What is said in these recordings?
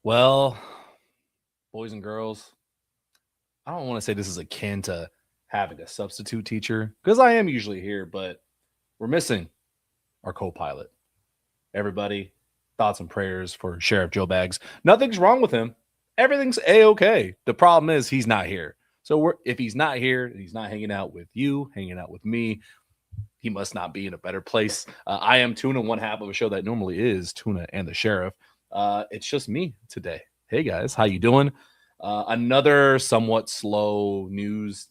Well, boys and girls, I don't want to say this is akin to having a substitute teacher because I am usually here, but we're missing our co pilot. Everybody, thoughts and prayers for Sheriff Joe Baggs. Nothing's wrong with him. Everything's A-OK. The problem is he's not here. So if he's not here and he's not hanging out with you, hanging out with me, he must not be in a better place. I am Tuna, one half of a show that normally is Tuna and the Sheriff. It's just me today. Hey guys, how you doing? Another somewhat slow news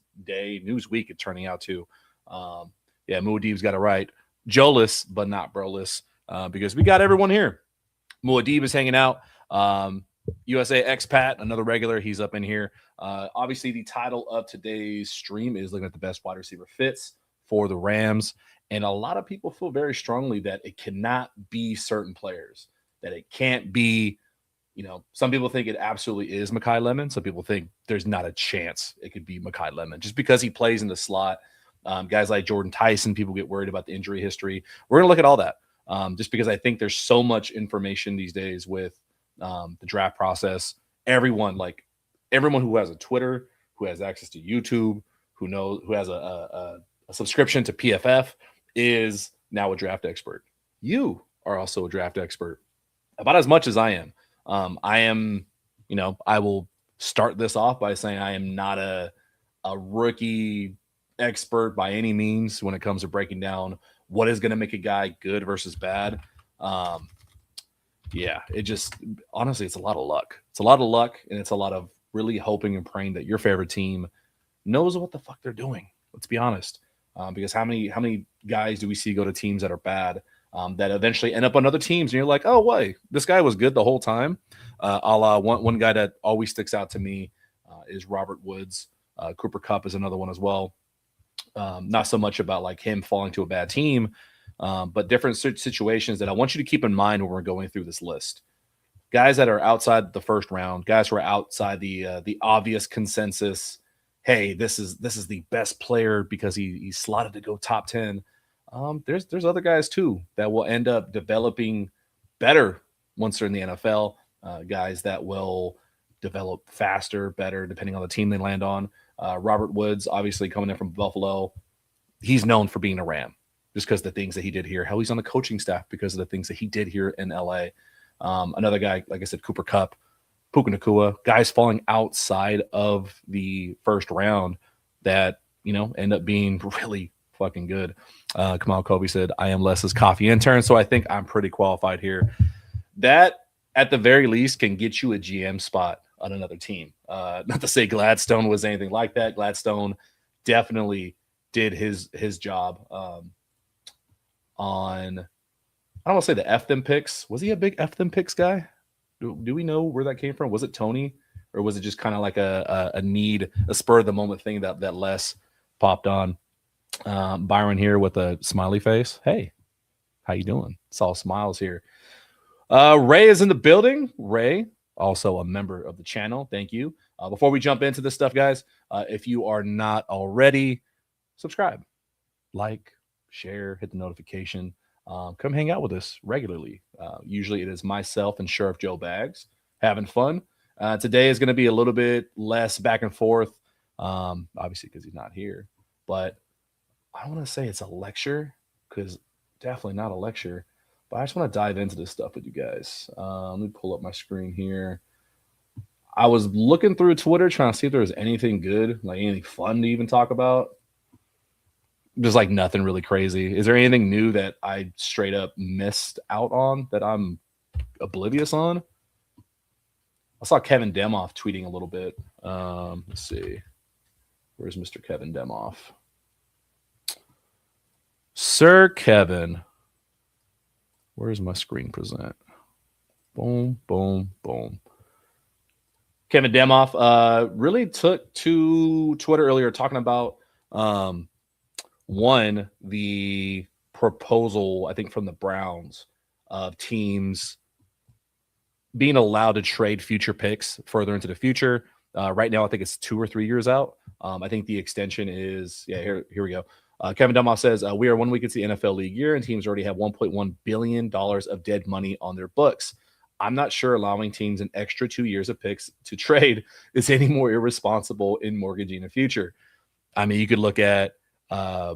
week. It's turning out to. Yeah, Muad'Dib's got it right. Joeless, but not broless, because we got everyone here. Muad'Dib is hanging out. USA expat, another regular. He's up in here. Obviously, the title of today's stream is looking at the best wide receiver fits for the Rams. And a lot of people feel very strongly that it cannot be certain players, that it can't be, some people think it absolutely is Mekhi Lemon. Some people think there's not a chance it could be Mekhi Lemon just because he plays in the slot. Guys like Jordan Tyson, people get worried about the injury history. We're going to look at all that just because I think there's so much information these days with the draft process. Everyone who has a Twitter, who has access to YouTube, who has a subscription to PFF is now a draft expert. You are also a draft expert, about as much as I am. I will start this off by saying I am not a rookie expert by any means when it comes to breaking down what is going to make a guy good versus bad. Honestly, it's a lot of luck. It's a lot of luck, and it's a lot of really hoping and praying that your favorite team knows what the fuck they're doing. Let's be honest. Because how many guys do we see go to teams that are bad that eventually end up on other teams, and you're like, oh, wait, this guy was good the whole time. One guy that always sticks out to me is Robert Woods. Cooper Kupp is another one as well. Not so much about like him falling to a bad team, but different situations that I want you to keep in mind when we're going through this list. Guys that are outside the first round, guys who are outside the obvious consensus. Hey, this is the best player because he's slotted to go top 10. There's other guys too that will end up developing better once they're in the NFL. Guys that will develop faster, better, depending on the team they land on. Robert Woods, obviously coming in from Buffalo, he's known for being a Ram just because of the things that he did here. Hell, he's on the coaching staff because of the things that he did here in LA. Another guy, like I said, Cooper Kupp, Puka Nacua, guys falling outside of the first round that, end up being really fucking good. Kamal Kobe said, I am Les's coffee intern, so I think I'm pretty qualified here. That, at the very least, can get you a GM spot on another team. Not to say Gladstone was anything like that. Gladstone definitely did his job on, I don't want to say the F them picks. Was he a big F them picks guy? Do we know where that came from? Was it Tony, or was it just kind of like a need, a spur of the moment thing that Les popped on? Byron here with a smiley face. Hey, how you doing? It's all smiles here. Ray is in the building. Ray, also a member of the channel. Thank you. Before we jump into this stuff, guys, if you are not already, subscribe, like, share, hit the notification. Come hang out with us regularly. Usually it is myself and Sheriff Joe Baggs having fun. Today is going to be a little bit less back and forth, obviously because he's not here. But I don't want to say it's a lecture because definitely not a lecture. But I just want to dive into this stuff with you guys. Let me pull up my screen here. I was looking through Twitter trying to see if there was anything good, like anything fun to even talk about. There's like nothing really crazy. Is there anything new that I straight up missed out on that I'm oblivious on? I saw Kevin Demoff tweeting a little bit. Let's see. Where's Mr. Kevin Demoff? Sir Kevin. Where's my screen present? Boom, boom, boom. Kevin Demoff really took to Twitter earlier talking about the proposal, I think, from the Browns of teams being allowed to trade future picks further into the future. Right now, I think it's 2 or 3 years out. I think the extension is, here we go. Kevin Demoff says, we are 1 week into the NFL league year, and teams already have $1.1 billion of dead money on their books. I'm not sure allowing teams an extra 2 years of picks to trade is any more irresponsible in mortgaging the future. I mean, you could look at uh,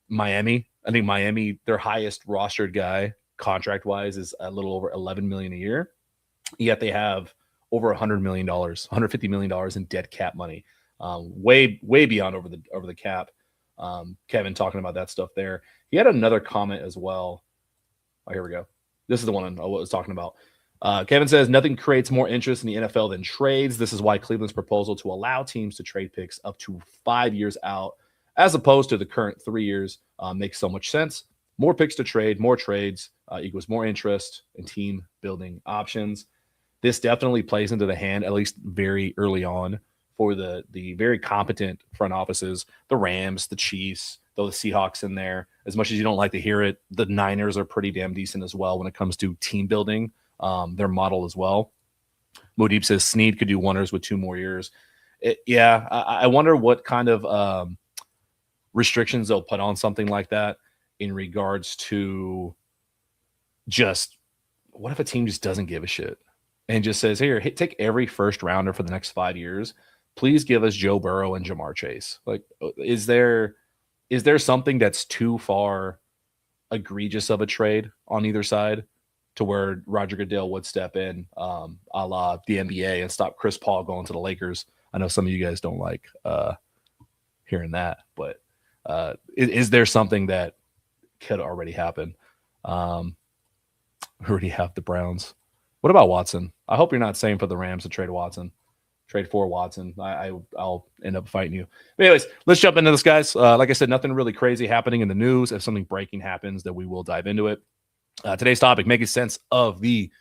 Miami. I think Miami, their highest rostered guy contract wise is a little over 11 million a year. Yet they have over $100 million, $150 million in dead cap money, way beyond over the cap. Kevin talking about that stuff there. He had another comment as well. Oh, here we go. This is the one I was talking about. Kevin says nothing creates more interest in the NFL than trades. This is why Cleveland's proposal to allow teams to trade picks up to 5 years out, as opposed to the current 3 years, makes so much sense. More picks to trade, more trades equals more interest in team building options. This definitely plays into the hand, at least very early on, for the very competent front offices, the Rams, the Chiefs, though the Seahawks in there. As much as you don't like to hear it, the Niners are pretty damn decent as well when it comes to team building, their model as well. Modeep says Snead could do wonders with 2 more years. I wonder what kind of restrictions they'll put on something like that in regards to just what if a team just doesn't give a shit and just says, here, take every first rounder for the next 5 years. Please give us Joe Burrow and Jamar Chase. Like, is there something that's too far egregious of a trade on either side to where Roger Goodell would step in, a la the NBA, and stop Chris Paul going to the Lakers? I know some of you guys don't like hearing that, but is there something that could already happen? We already have the Browns. What about Watson? I hope you're not saying for the Rams to trade Watson. Trade for Watson. I'll end up fighting you. But anyways, let's jump into this, guys. Like I said, nothing really crazy happening in the news. If something breaking happens, then we will dive into it. Today's topic, making sense of the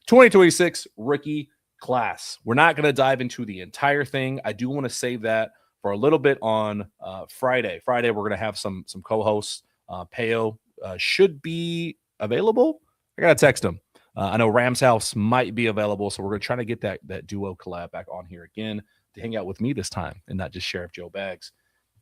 2026 rookie class. We're not going to dive into the entire thing. I do want to save that for a little bit on Friday. Friday, we're going to have some co-hosts. Peo should be available. I got to text him. I know Rams House might be available, so we're going to try to get that duo collab back on here again to hang out with me this time and not just Sheriff Joe Baggs.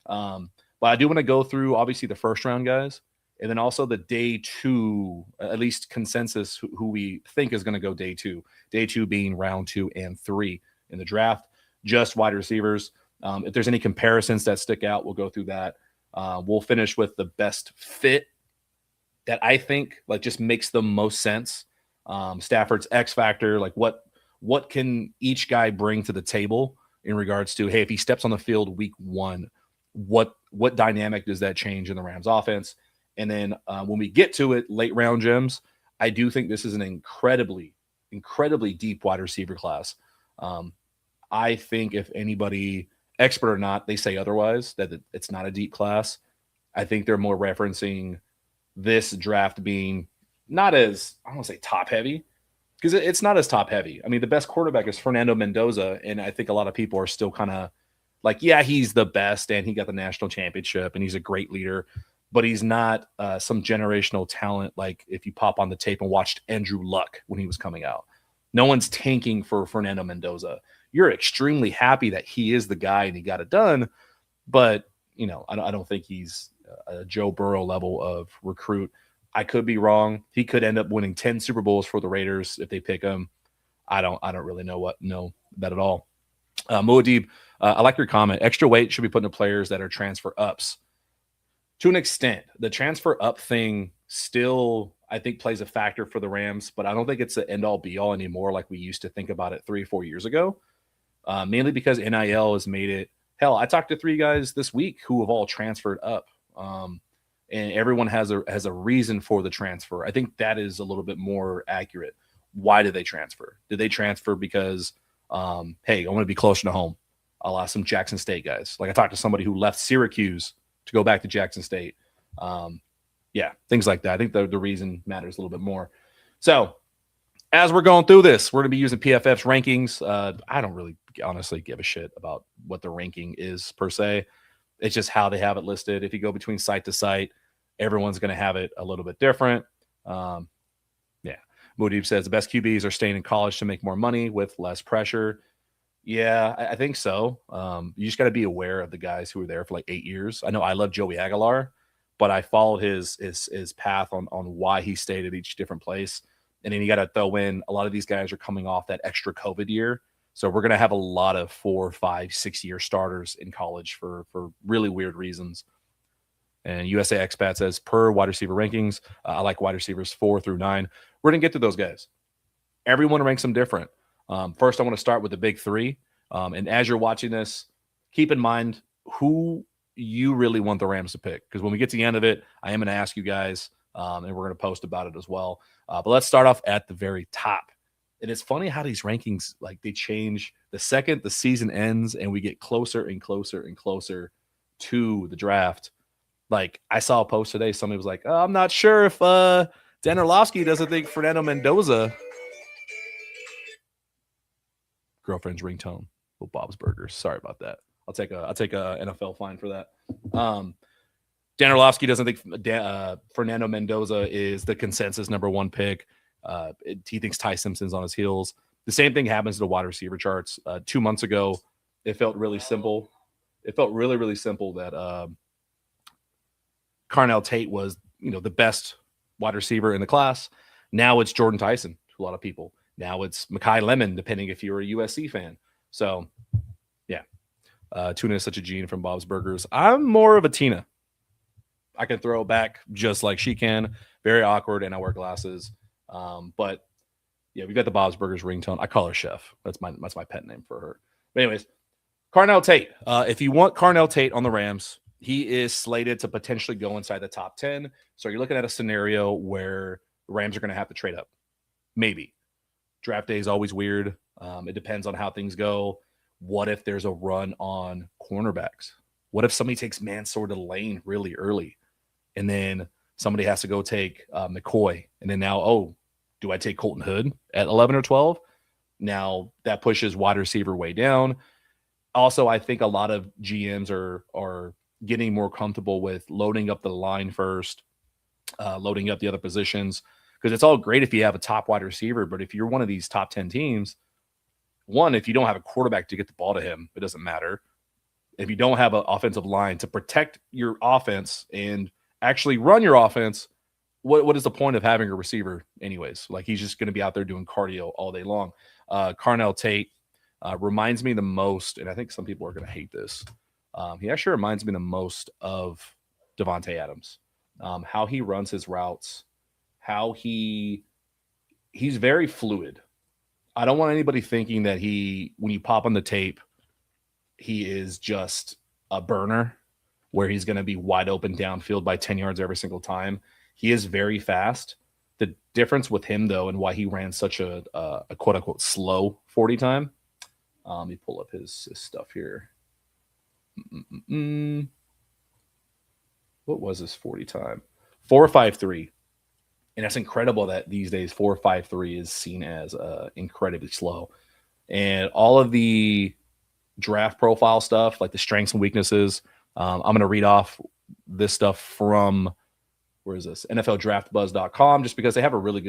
But I do want to go through, obviously, the first round guys, and then also the day 2, at least consensus, who we think is going to go day 2. Day 2 being round 2 and 3 in the draft, just wide receivers. If there's any comparisons that stick out, we'll go through that. We'll finish with the best fit that I think like just makes the most sense. Stafford's X factor, like what can each guy bring to the table in regards to, hey, if he steps on the field week 1, what dynamic does that change in the Rams offense? And then when we get to it, late round gems, I do think this is an incredibly deep wide receiver class. I think if anybody, expert or not, they say otherwise, that it's not a deep class. I think they're more referencing this draft being not as, I don't want to say top heavy, because it's not as top heavy. I mean, the best quarterback is Fernando Mendoza, and I think a lot of people are still kind of like, yeah, he's the best, and he got the national championship, and he's a great leader, but he's not some generational talent like if you pop on the tape and watched Andrew Luck when he was coming out. No one's tanking for Fernando Mendoza. You're extremely happy that he is the guy and he got it done, but you know, I don't think he's a Joe Burrow level of recruit. I could be wrong. He could end up winning 10 Super Bowls for the Raiders if they pick him. I don't really know that at all. Muad'Dib, I like your comment. Extra weight should be put into players that are transfer ups. To an extent, the transfer up thing still, I think, plays a factor for the Rams, but I don't think it's the end all be all anymore like we used to think about it 3-4 years ago. Mainly because NIL has made it. Hell, I talked to 3 guys this week who have all transferred up. And everyone has a reason for the transfer. I think that is a little bit more accurate. Why did they transfer? Did they transfer because, hey, I want to be closer to home? A la some Jackson State guys. Like I talked to somebody who left Syracuse to go back to Jackson State. Yeah, things like that. I think the reason matters a little bit more. So as we're going through this, we're going to be using PFF's rankings. I don't really honestly give a shit about what the ranking is per se. It's just how they have it listed. If you go between site to site, everyone's going to have it a little bit different. Yeah. Muad'Dib says the best QBs are staying in college to make more money with less pressure. Yeah, I think so. You just got to be aware of the guys who were there for like 8 years. I know I love Joey Aguilar, but I followed his path on why he stayed at each different place. And then you got to throw in a lot of these guys are coming off that extra COVID year. So we're going to have a lot of 4, 5, 6 year starters in college for really weird reasons. And USA Expat says, per wide receiver rankings, I like wide receivers 4 through 9. We're going to get to those guys. Everyone ranks them different. First, I want to start with the big three. And as you're watching this, keep in mind who you really want the Rams to pick. Because when we get to the end of it, I am going to ask you guys, and we're going to post about it as well. But let's start off at the very top. And it's funny how these rankings, like, they change the second the season ends and we get closer and closer and closer to the draft. Like, I saw a post today. Somebody was like, oh, I'm not sure if Dan Orlovsky doesn't think Fernando Mendoza. Girlfriend's ringtone. Well, Bob's Burgers. Sorry about that. I'll take a NFL fine for that. Dan Orlovsky doesn't think Fernando Mendoza is the consensus number one pick. He thinks Ty Simpson's on his heels. The same thing happens to the wide receiver charts. 2 months ago, it felt really simple. It felt really, really simple that Carnell Tate was, the best wide receiver in the class. Now it's Jordan Tyson to a lot of people. Now it's Mekhi Lemon, depending if you're a USC fan. So, yeah. Tuna is such a gene from Bob's Burgers. I'm more of a Tina. I can throw it back just like she can. Very awkward, and I wear glasses. But, yeah, we got the Bob's Burgers ringtone. I call her Chef. That's my pet name for her. But anyways, Carnell Tate. If you want Carnell Tate on the Rams, he is slated to potentially go inside the top 10. So you're looking at a scenario where the Rams are going to have to trade up. Maybe. Draft day is always weird. It depends on how things go. What if there's a run on cornerbacks? What if somebody takes Mansour to Lane really early? And then somebody has to go take McCoy. And then now, do I take Colton Hood at 11 or 12? Now that pushes wide receiver way down. Also, I think a lot of GMs are getting more comfortable with loading up the line first, loading up the other positions. Because it's all great if you have a top wide receiver, but if you're one of these top 10 teams, one, if you don't have a quarterback to get the ball to him, it doesn't matter. If you don't have an offensive line to protect your offense and actually run your offense, what is the point of having a receiver anyways? Like, he's just going to be out there doing cardio all day long. Carnell Tate reminds me the most, and I think some people are going to hate this. He actually reminds me the most of Devontae Adams. How he runs his routes, how he's very fluid. I don't want anybody thinking that when you pop on the tape, he is just a burner where he's going to be wide open downfield by 10 yards every single time. He is very fast. The difference with him, though, and why he ran such a quote-unquote slow 40 time, let me pull up his stuff here. What was his 40 time? 4.53. And that's incredible that these days 4.53 is seen as incredibly slow. And all of the draft profile stuff, like the strengths and weaknesses, I'm going to read off this stuff from, where is this? NFLDraftBuzz.com, just because they do a really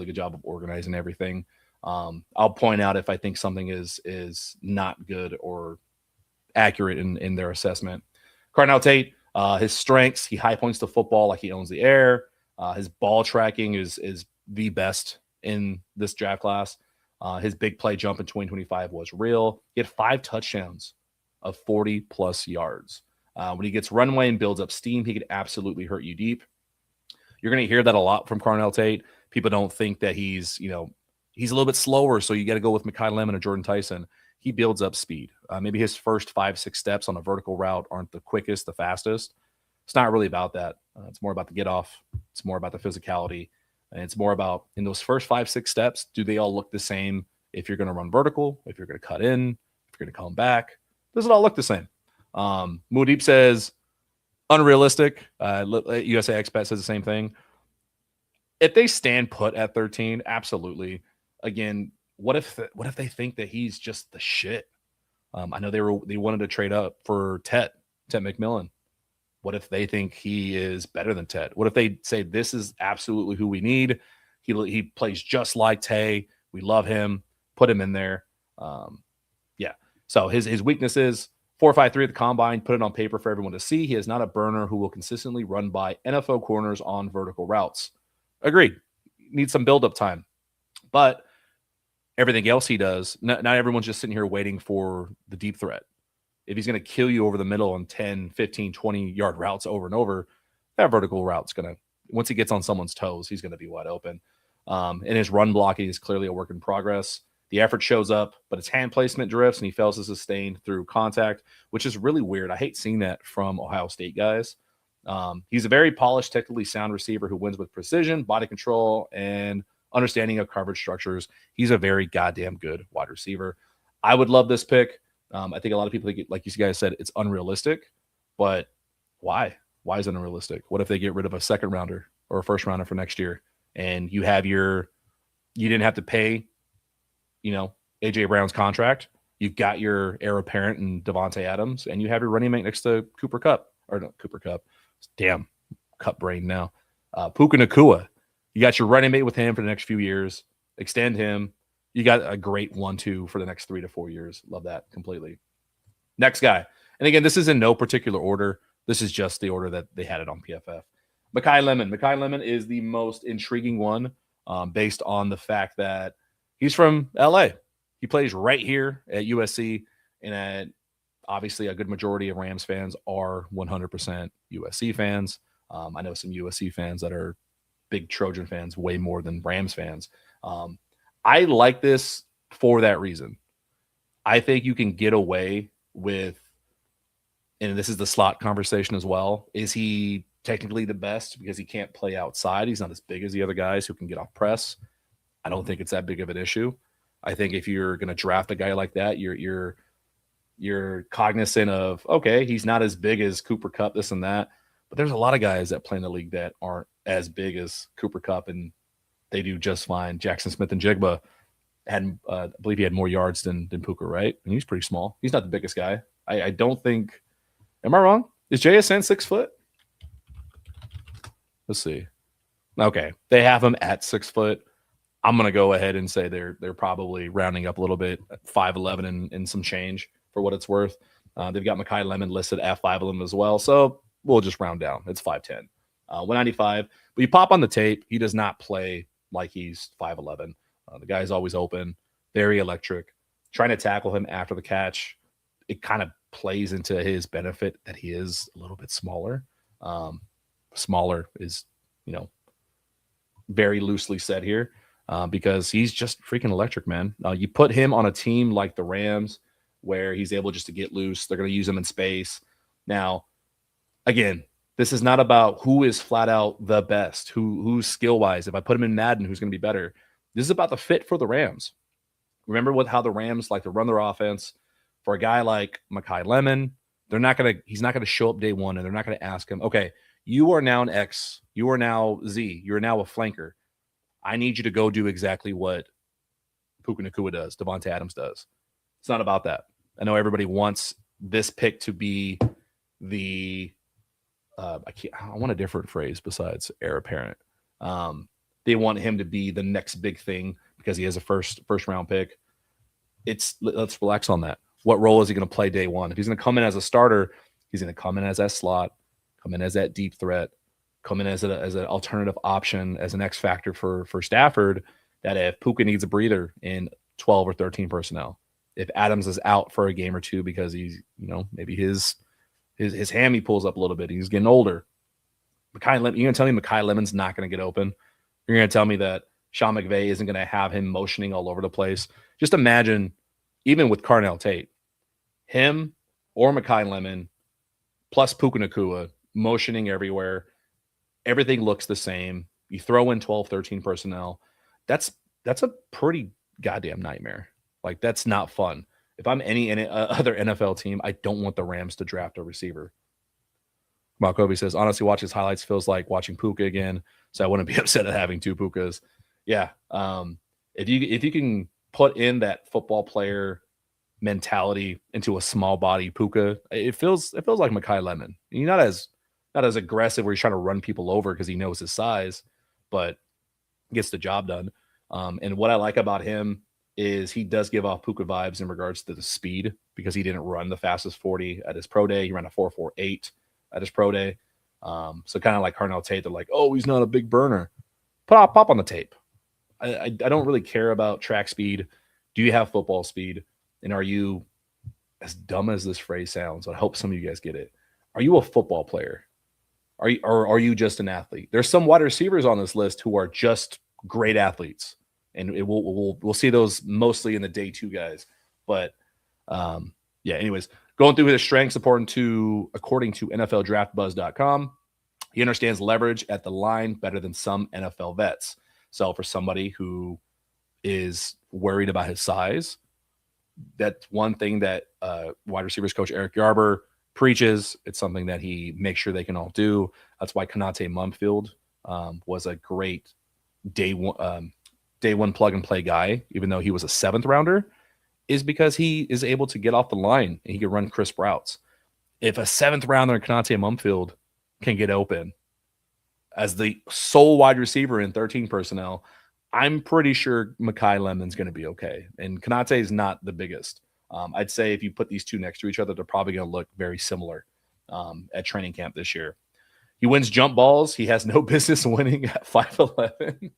good job of organizing everything. I'll point out if I think something is not good or accurate in their assessment. Carnell Tate, his strengths, he high points the football like he owns the air. His ball tracking is the best in this draft class. His big play jump in 2025 was real. He had 5 touchdowns of 40-plus yards. When he gets runway and builds up steam, he could absolutely hurt you deep. You're going to hear that a lot from Carnell Tate. People don't think that he's a little bit slower, so you got to go with Mekhi Lemon or Jordan Tyson. He builds up speed. Maybe his first 5-6 steps on a vertical route aren't the quickest, the fastest. It's not really about that. It's more about the get off. It's more about the physicality. And it's more about, in those first 5-6 steps, do they all look the same? If you're going to run vertical, if you're going to cut in, if you're going to come back, does it all look the same? Mudeep says, unrealistic. USA Expat says the same thing. If they stand put at 13, absolutely. Again, what if they think that he's just the shit? I know they wanted to trade up for Tet McMillan. What if they think he is better than Tet? What if they say this is absolutely who we need? He plays just like Tay. We love him. Put him in there. Yeah. So his weaknesses, 4.53 at the combine, put it on paper for everyone to see. He is not a burner who will consistently run by NFL corners on vertical routes. Agreed. needs some build-up time. But everything else he does, not everyone's just sitting here waiting for the deep threat. If he's going to kill you over the middle on 10, 15, 20-yard routes over and over, that vertical route's going to, once he gets on someone's toes, he's going to be wide open. And his run blocking is clearly a work in progress. The effort shows up, but his hand placement drifts, and he fails to sustain through contact, which is really weird. I hate seeing that from Ohio State guys. He's a very polished, technically sound receiver who wins with precision, body control, and understanding of coverage structures. He's a very goddamn good wide receiver. I would love this pick. I think a lot of people think, like you guys said, it's unrealistic, but why? Why is it unrealistic? What if they get rid of a second rounder or a first rounder for next year, and you didn't have to pay, AJ Brown's contract. You've got your heir apparent in Devontae Adams, and you have your running mate next to Cooper Kupp. Damn, Kupp brain now. Puka Nacua. You got your running mate with him for the next few years. Extend him. You got a great 1-2 for the next 3 to 4 years. Love that completely. Next guy. And again, this is in no particular order. This is just the order that they had it on PFF. Makai Lemon. Makai Lemon is the most intriguing one based on the fact that he's from LA. He plays right here at USC, and obviously a good majority of Rams fans are 100% USC fans. I know some USC fans that are big Trojan fans, way more than Rams fans. I like this for that reason. I think you can get away with, and this is the slot conversation as well, is he technically the best because he can't play outside? He's not as big as the other guys who can get off press. I don't think it's that big of an issue. I think if you're going to draft a guy like that, you're cognizant of, okay, he's not as big as Cooper Kupp, this and that. But there's a lot of guys that play in the league that aren't as big as Cooper Kupp, and they do just fine. Jackson Smith and Jigba had, I believe he had more yards than Puka, right? And he's pretty small. He's not the biggest guy. I don't think. Am I wrong? Is JSN 6 foot? Let's see. Okay, they have him at 6 foot. I'm gonna go ahead and say they're probably rounding up a little bit, 5'11" and some change for what it's worth. They've got Makai Lemon listed at 5'11" as well, so we'll just round down. It's 5'10", 195. But you pop on the tape, he does not play like he's 5'11". The guy's always open, very electric. Trying to tackle him after the catch, it kind of plays into his benefit that he is a little bit smaller. Smaller is, very loosely said here because he's just freaking electric, man. You put him on a team like the Rams where he's able just to get loose. They're going to use him in space. Now, again, this is not about who is flat out the best, who's skill-wise. If I put him in Madden, who's going to be better? This is about the fit for the Rams. Remember how the Rams like to run their offense. For a guy like Makai Lemon, he's not gonna show up day one, and they're not gonna ask him, okay, you are now an X, you are now Z, you're now a flanker. I need you to go do exactly what Puka Nacua does, Devontae Adams does. It's not about that. I know everybody wants this pick to be the I want a different phrase besides heir apparent. They want him to be the next big thing because he has a first round pick. Let's relax on that. What role is he going to play day one? If he's going to come in as a starter, he's going to come in as that slot, come in as that deep threat, come in as an alternative option, as an X factor for Stafford, that if Puka needs a breather in 12 or 13 personnel, if Adams is out for a game or two because he's, maybe his hammy pulls up a little bit, he's getting older. You're going to tell me Makai Lemon's not going to get open? You're going to tell me that Sean McVay isn't going to have him motioning all over the place? Just imagine, even with Carnell Tate, him or Makai Lemon plus Puka Nacua motioning everywhere. Everything looks the same. You throw in 12, 13 personnel. That's a pretty goddamn nightmare. Like, that's not fun. If I'm any other NFL team, I don't want the Rams to draft a receiver. Malkovi says, honestly, watching his highlights feels like watching Puka again, so I wouldn't be upset at having two Pukas. Yeah. If you can put in that football player mentality into a small body Puka, it feels like Makai Lemon. He's not as aggressive where he's trying to run people over because he knows his size, but gets the job done. And what I like about him is he does give off Puka vibes in regards to the speed because he didn't run the fastest 40 at his pro day. He ran a 4.48 at his pro day. So kind of like Carnell Tate, they're like, oh, he's not a big burner. Pop on the tape. I don't really care about track speed. Do you have football speed? And are you, as dumb as this phrase sounds, I hope some of you guys get it. Are you a football player? Or are you just an athlete? There's some wide receivers on this list who are just great athletes, and we'll see those mostly in the day two guys. But yeah, anyways, going through his strengths according to NFLDraftBuzz.com, he understands leverage at the line better than some NFL vets. So for somebody who is worried about his size, that's one thing that wide receivers coach Eric Yarber preaches. It's something that he makes sure they can all do. That's why Kanate Mumfield was a great day one plug and play guy, even though he was a 7th rounder, is because he is able to get off the line and he can run crisp routes. If a 7th rounder in Kanate Mumfield can get open as the sole wide receiver in 13 personnel, I'm pretty sure Mekhi Lemon's going to be okay. And Kanate is not the biggest. I'd say if you put these two next to each other, they're probably going to look very similar at training camp this year. He wins jump balls. He has no business winning at 5'11".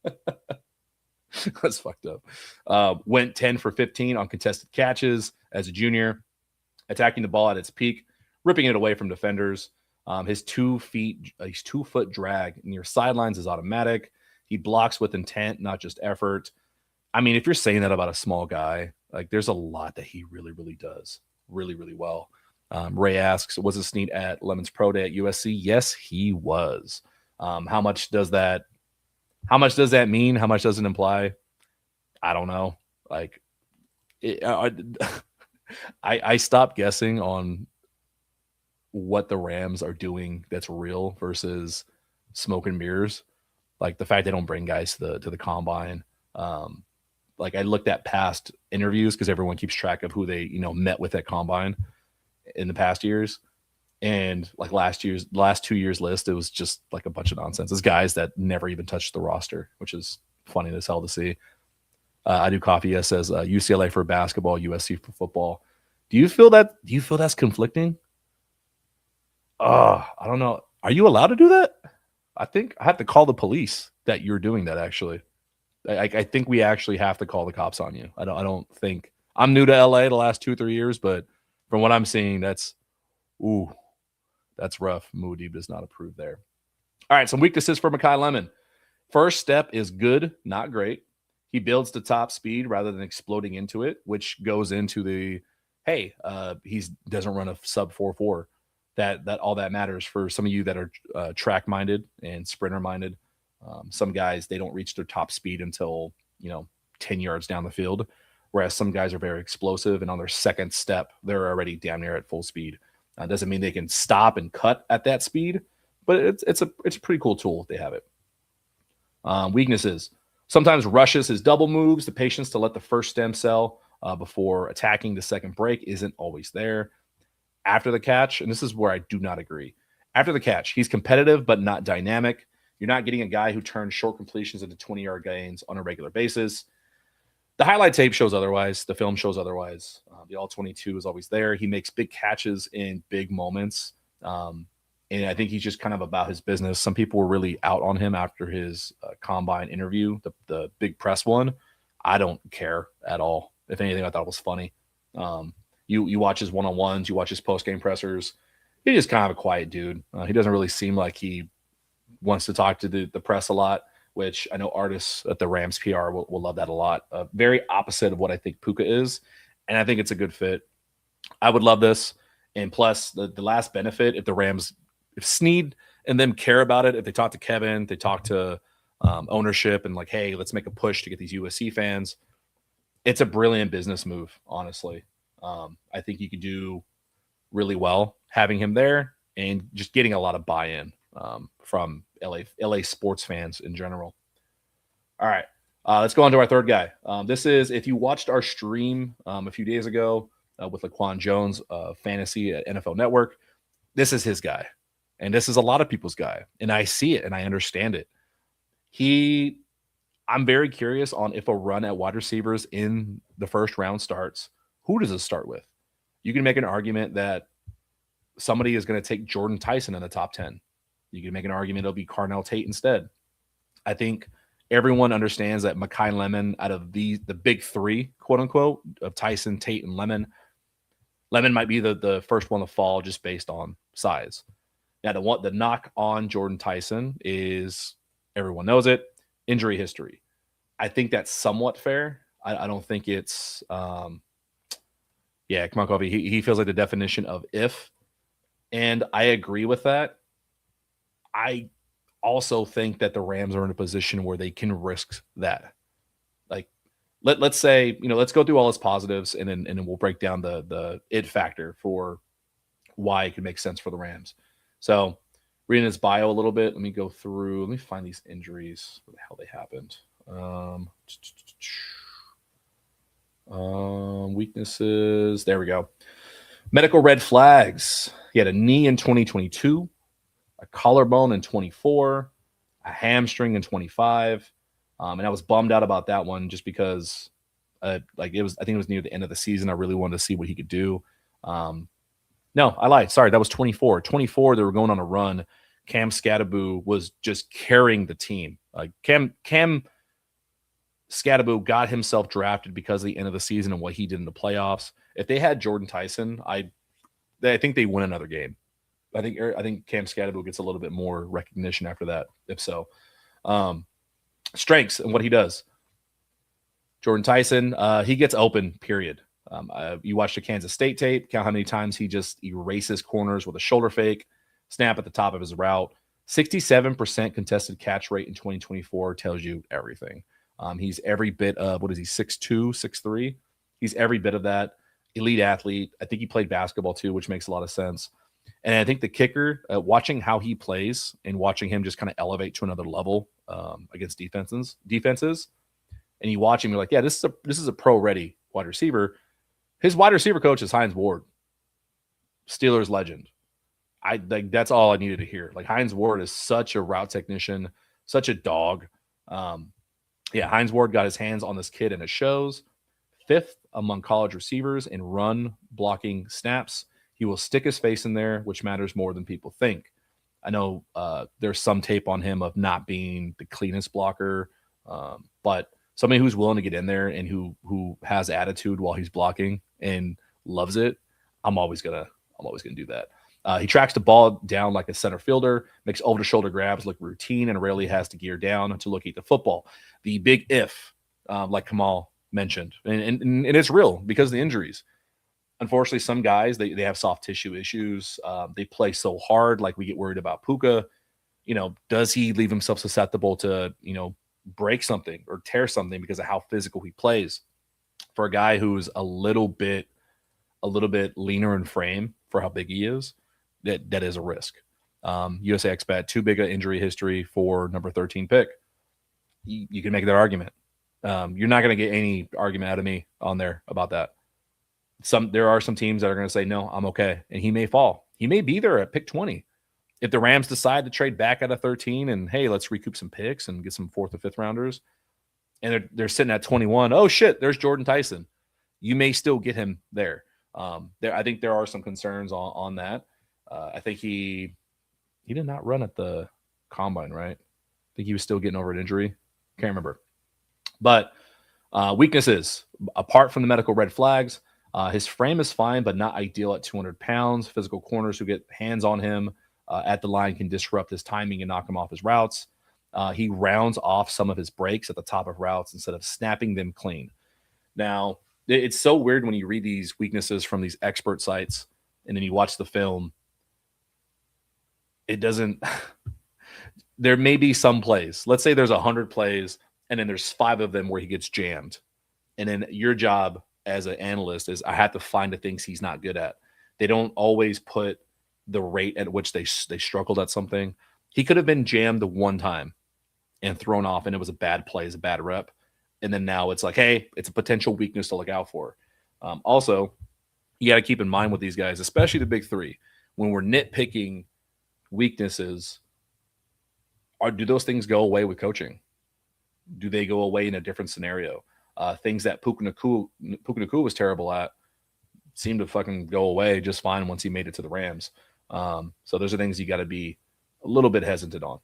That's fucked up. Went 10 for 15 on contested catches as a junior, attacking the ball at its peak, ripping it away from defenders. His 2-foot drag near sidelines is automatic. He blocks with intent, not just effort. I mean, if you're saying that about a small guy, like there's a lot that he really, really does really, really well. Ray asks, was it Snead at Lemon's Pro Day at USC? Yes, he was. How much does that mean? How much does it imply? I don't know. Like, I stopped guessing on what the Rams are doing that's real versus smoke and mirrors. Like the fact they don't bring guys to the combine. Like I looked at past interviews because everyone keeps track of who they, met with at combine in the past years. And like last 2 years list, it was just like a bunch of nonsense. It's guys that never even touched the roster, which is funny as hell to see. I do coffee says UCLA for basketball, USC for football. Do you feel that's conflicting? I don't know. Are you allowed to do that? I think I have to call the police that you're doing that. Actually, I think we actually have to call the cops on you. I don't think I'm new to LA the last 2-3 years, but from what I'm seeing, that's rough. Moody does not approve there. All right, some weaknesses for Mekhi Lemon. First step is good, not great. He builds to top speed rather than exploding into it, which goes into the he doesn't run a sub 4.4. That all that matters for some of you that are track minded and sprinter minded. Some guys, they don't reach their top speed until 10 yards down the field, whereas some guys are very explosive and on their second step they're already damn near at full speed. Doesn't mean they can stop and cut at that speed, but it's a pretty cool tool if they have it. Weaknesses: sometimes rushes his double moves. The patience to let the first stem cell before attacking the second break isn't always there. After the catch, and this is where I do not agree. After the catch, he's competitive but not dynamic. You're not getting a guy who turns short completions into 20-yard gains on a regular basis. The highlight tape shows otherwise. The film shows otherwise. The all-22 is always there. He makes big catches in big moments. And I think he's just kind of about his business. Some people were really out on him after his combine interview, the big press one. I don't care at all. If anything, I thought it was funny. You watch his one-on-ones, you watch his post-game pressers. He's just kind of a quiet dude. He doesn't really seem like he wants to talk to the press a lot, which I know artists at the Rams PR will love that a lot. Very opposite of what I think Puka is, and I think it's a good fit. I would love this. And plus, the last benefit, if Snead and them care about it, if they talk to Kevin, they talk to ownership and like, hey, let's make a push to get these USC fans. It's a brilliant business move, honestly. I think you could do really well having him there and just getting a lot of buy-in from LA sports fans in general. All right, let's go on to our third guy. This is, if you watched our stream a few days ago with Laquan Jones, Fantasy at NFL Network, this is his guy. And this is a lot of people's guy. And I see it and I understand it. I'm very curious on if a run at wide receivers in the first round starts. Who does it start with? You can make an argument that somebody is going to take Jordan Tyson in the top 10. You can make an argument it'll be Carnell Tate instead. I think everyone understands that Mekhi Lemon, out of the big three, quote unquote, of Tyson, Tate, and Lemon might be the first one to fall just based on size. Now, the knock on Jordan Tyson is, everyone knows it, injury history. I think that's somewhat fair. I don't think it's yeah, come on, Kobe. He feels like the definition of if. And I agree with that. I also think that the Rams are in a position where they can risk that. Like, let's say, let's go through all his positives, and then we'll break down the it factor for why it could make sense for the Rams. So, reading his bio a little bit, let me go through. Let me find these injuries, where the hell they happened. Weaknesses. There we go. Medical red flags. He had a knee in 2022, a collarbone in 24, a hamstring in 25. And I was bummed out about that one just because I think it was near the end of the season. I really wanted to see what he could do. No, I lied. Sorry, that was 24. 24, they were going on a run. Cam Skattebo was just carrying the team. Cam Skattebo got himself drafted because of the end of the season and what he did in the playoffs. If they had Jordan Tyson, I think they win another game. I think Cam Skattebo gets a little bit more recognition after that, if so. Strengths and what he does. Jordan Tyson, he gets open, period. You watch the Kansas State tape, count how many times he just erases corners with a shoulder fake, snap at the top of his route. 67% contested catch rate in 2024 tells you everything. He's every bit of, 6'2", 6'3"? He's every bit of that. Elite athlete. I think he played basketball too, which makes a lot of sense. And I think the kicker, watching how he plays and watching him just kind of elevate to another level against defenses, and you watch him, you're like, yeah, this is a pro-ready wide receiver. His wide receiver coach is Hines Ward, Steelers legend. That's all I needed to hear. Like, Hines Ward is such a route technician, such a dog. Yeah, Hines Ward got his hands on this kid and it shows. 5th among college receivers in run blocking snaps. He will stick his face in there, which matters more than people think. I know there's some tape on him of not being the cleanest blocker, but somebody who's willing to get in there and who has attitude while he's blocking and loves it, I'm always gonna do that. He tracks the ball down like a center fielder, makes over-the-shoulder grabs look routine, and rarely has to gear down to locate the football. The big if, like Kamal mentioned, and it's real because of the injuries. Unfortunately, some guys, they have soft tissue issues. They play so hard, like we get worried about Puka. Does he leave himself susceptible to, break something or tear something because of how physical he plays? For a guy who's a little bit leaner in frame for how big he is, that is a risk. USA expat, too big an injury history for number 13 pick. You can make that argument. You're not going to get any argument out of me on there about that. There are some teams that are going to say, no, I'm okay. And he may fall. He may be there at pick 20. If the Rams decide to trade back out of 13 and, hey, let's recoup some picks and get some 4th or 5th rounders, and they're sitting at 21, oh, shit, there's Jordan Tyson. You may still get him there. I think there are some concerns on that. I think he did not run at the combine, right? I think he was still getting over an injury. Can't remember. But weaknesses, apart from the medical red flags, his frame is fine, but not ideal at 200 pounds. Physical corners who get hands on him at the line can disrupt his timing and knock him off his routes. He rounds off some of his breaks at the top of routes instead of snapping them clean. Now, it's so weird when you read these weaknesses from these expert sites and then you watch the film. It doesn't – there may be some plays. Let's say there's 100 plays and then there's 5 of them where he gets jammed. And then your job as an analyst is I have to find the things he's not good at. They don't always put the rate at which they struggled at something. He could have been jammed the one time and thrown off, and it was a bad play, it's a bad rep. And then now it's like, hey, it's a potential weakness to look out for. Also, you got to keep in mind with these guys, especially the big three, when we're nitpicking weaknesses, do those things go away with coaching? Do they go away in a different scenario? Things that Puka Nacua was terrible at seemed to fucking go away just fine once he made it to the Rams. So those are things you got to be a little bit hesitant on.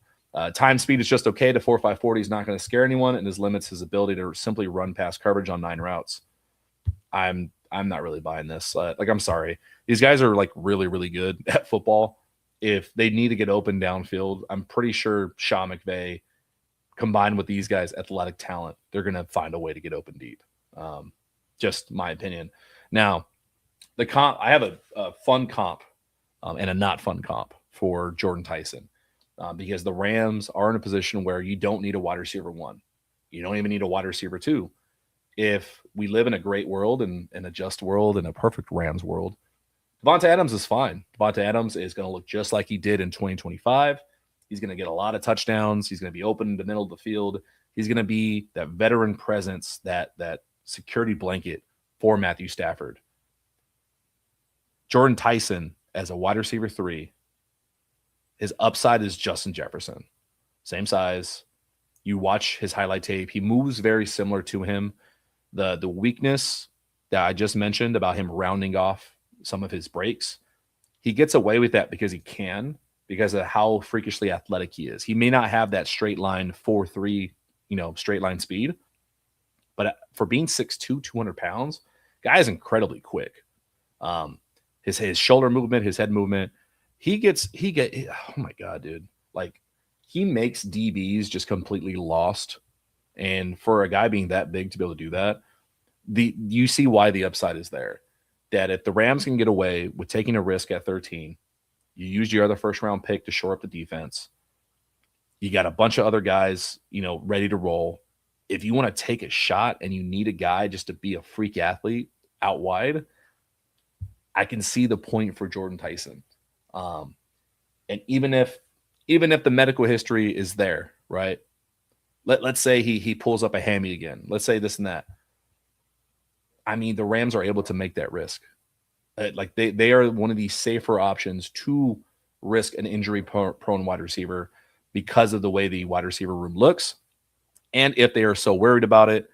Time speed is just okay. The 4.540 is not going to scare anyone, and his limits his ability to simply run past coverage on 9 routes. I'm not really buying this. I'm sorry. These guys are like really, really good at football. If they need to get open downfield, I'm pretty sure Sean McVay, combined with these guys' athletic talent, they're going to find a way to get open deep. Just my opinion. Now, the comp, I have a fun comp and a not fun comp for Jordan Tyson because the Rams are in a position where you don't need a wide receiver 1. You don't even need a wide receiver 2. If we live in a great world and a just world and a perfect Rams world, Devonta Adams is fine. Devonta Adams is going to look just like he did in 2025. He's going to get a lot of touchdowns. He's going to be open in the middle of the field. He's going to be that veteran presence, that security blanket for Matthew Stafford. Jordan Tyson as a wide receiver 3, his upside is Justin Jefferson. Same size. You watch his highlight tape. He moves very similar to him. The weakness that I just mentioned about him rounding off some of his breaks, he gets away with that because he can, because of how freakishly athletic he is. He may not have that straight line 4.3, straight line speed, but for being 6'2", 200 pounds, guy is incredibly quick. His shoulder movement, his head movement, oh my God, dude. Like, he makes DBs just completely lost. And for a guy being that big to be able to do that, you see why the upside is there. That if the Rams can get away with taking a risk at 13, you use your other first-round pick to shore up the defense. You got a bunch of other guys, ready to roll. If you want to take a shot and you need a guy just to be a freak athlete out wide, I can see the point for Jordan Tyson. And even if the medical history is there, right? Let's say he pulls up a hammy again. Let's say this and that. I mean, the Rams are able to make that risk. Like they are one of the safer options to risk an injury-prone wide receiver because of the way the wide receiver room looks. And if they are so worried about it,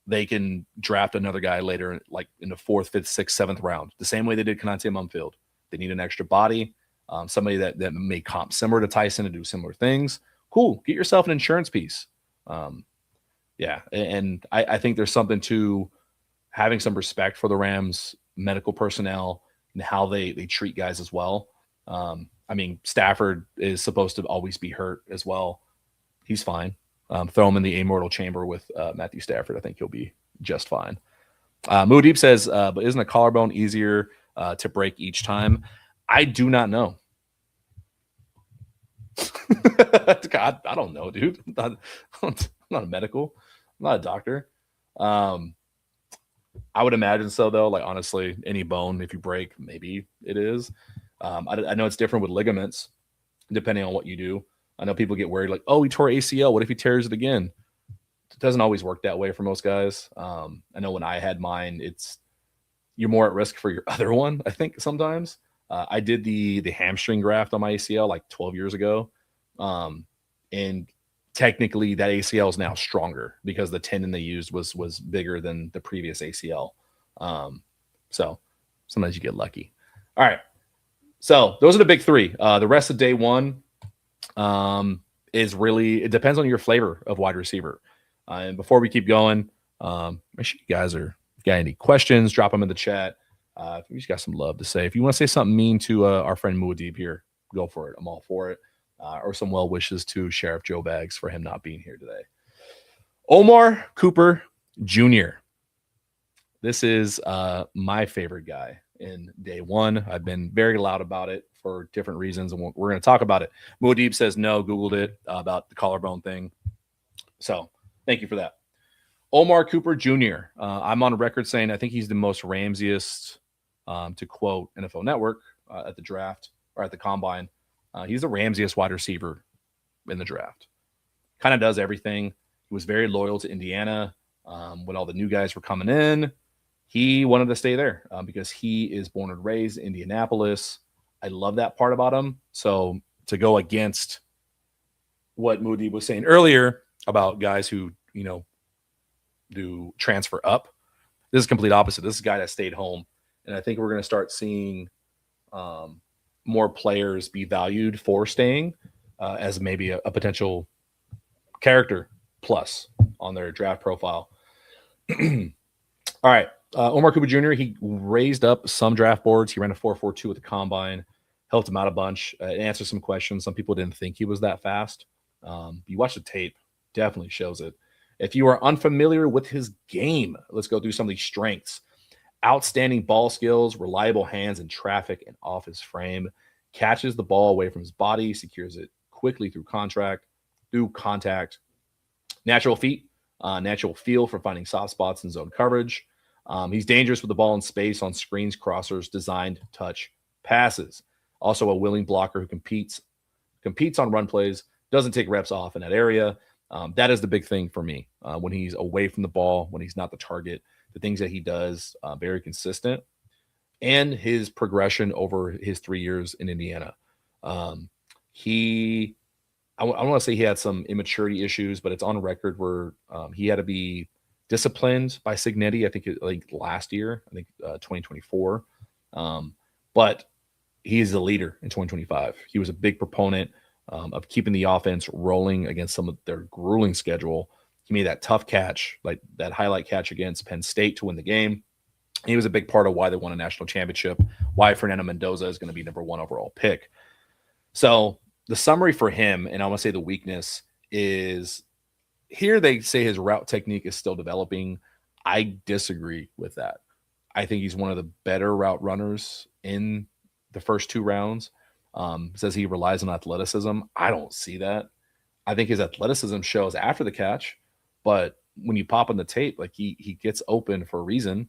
they can draft another guy later, like in the 4th, 5th, 6th, 7th round, the same way they did Konate Mumfield. They need an extra body, somebody that may comp similar to Tyson and do similar things. Cool. Get yourself an insurance piece. Yeah. And I think there's something to having some respect for the Rams medical personnel and how they treat guys as well. I mean, Stafford is supposed to always be hurt as well. He's fine. Throw him in the immortal chamber with Matthew Stafford. I think he'll be just fine. Muad'Dib says, but isn't a collarbone easier to break each time? I do not know. God, I don't know, dude. I'm not a medical. I'm not a doctor. I would imagine so, though. Like, honestly, any bone, if you break, maybe it is. I know it's different with ligaments, depending on what you do. I know people get worried, like, oh, he tore ACL. What if he tears it again? It doesn't always work that way for most guys. I know when I had mine, you're more at risk for your other one, I think, sometimes. I did the hamstring graft on my ACL like 12 years ago. And technically that ACL is now stronger because the tendon they used was bigger than the previous ACL. So sometimes you get lucky. All right. So those are the big 3. The rest of day 1 is really, it depends on your flavor of wide receiver. And before we keep going, make sure you guys got any questions, drop them in the chat. If you just got some love to say, if you want to say something mean to our friend Muad'Dib here, go for it. I'm all for it. Or some well wishes to Sheriff Joe Baggs for him not being here today. Omar Cooper Jr. This is my favorite guy in day 1. I've been very loud about it for different reasons, and we're going to talk about it. Muad'Dib says no, Googled it about the collarbone thing. So thank you for that. Omar Cooper Jr. I'm on record saying I think he's the most Ramsiest, to quote NFL Network, at the draft or at the combine. He's the Ramsiest wide receiver in the draft. Kind of does everything. He was very loyal to Indiana. When all the new guys were coming in, he wanted to stay there because he is born and raised in Indianapolis. I love that part about him. So to go against what Muad'Dib was saying earlier about guys who, do transfer up, this is complete opposite. This is a guy that stayed home. And I think we're going to start seeing more players be valued for staying as maybe a potential character plus on their draft profile. All right. Omar Cooper Jr., he raised up some draft boards. He ran a 4.42 at the combine, helped him out a bunch, answered some questions. Some people didn't think he was that fast. You watch the tape, definitely shows it. If you are unfamiliar with his game, let's go through some of these strengths. Outstanding ball skills, reliable hands in traffic and off his frame, catches the ball away from his body, secures it quickly through contact. Natural feet, natural feel for finding soft spots in zone coverage. He's dangerous with the ball in space on screens, crossers, designed touch passes. Also a willing blocker who competes on run plays, doesn't take reps off in that area. That is the big thing for me when he's away from the ball, when he's not the target, the things that he does, very consistent, and his progression over his 3 years in Indiana. I want to say he had some immaturity issues, but it's on record where he had to be disciplined by Signetti, I think last year, 2024. But he's the leader in 2025. He was a big proponent of keeping the offense rolling against some of their grueling schedule. He made that tough catch, like that highlight catch against Penn State to win the game. He was a big part of why they won a national championship, why Fernando Mendoza is going to be number 1 overall pick. So the summary for him, and I want to say the weakness, is here they say his route technique is still developing. I disagree with that. I think he's one of the better route runners in the first 2 rounds. Says he relies on athleticism. I don't see that. I think his athleticism shows after the catch, but when you pop on the tape, like he gets open for a reason.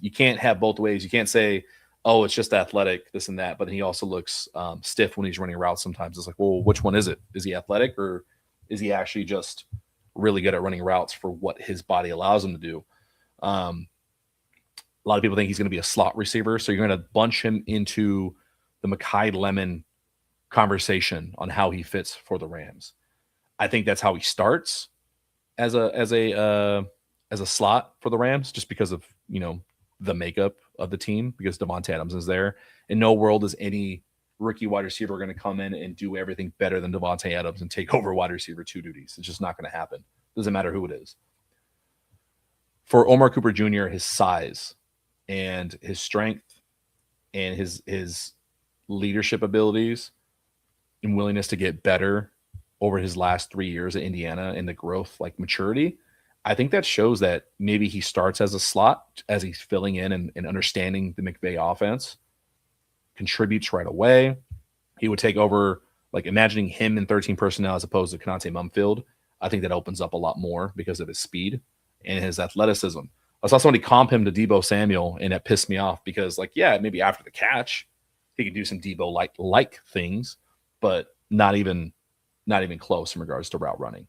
You can't have both ways. You can't say, oh, it's just athletic, this and that, but then he also looks stiff when he's running routes sometimes. It's like, well, which one is it? Is he athletic, or is he actually just really good at running routes for what his body allows him to do? A lot of people think he's going to be a slot receiver, so you're going to bunch him into the Mekhi Lemon conversation on how he fits for the Rams. I think that's how he starts as a slot for the Rams, just because of the makeup of the team, because Devontae Adams is there. In no world is any rookie wide receiver going to come in and do everything better than Devontae Adams and take over wide receiver 2 duties. It's just not going to happen. Doesn't matter who it is. For Omar Cooper Jr., his size and his strength and his leadership abilities and willingness to get better over his last 3 years at Indiana and the growth, like maturity, I think that shows that maybe he starts as a slot as he's filling in and understanding the McVay offense, contributes right away. He would take over, like imagining him in 13 personnel as opposed to Konate Mumfield. I think that opens up a lot more because of his speed and his athleticism. I saw somebody comp him to Deebo Samuel, and it pissed me off because, like, yeah, maybe after the catch, he could do some Deebo like things, but not even close in regards to route running.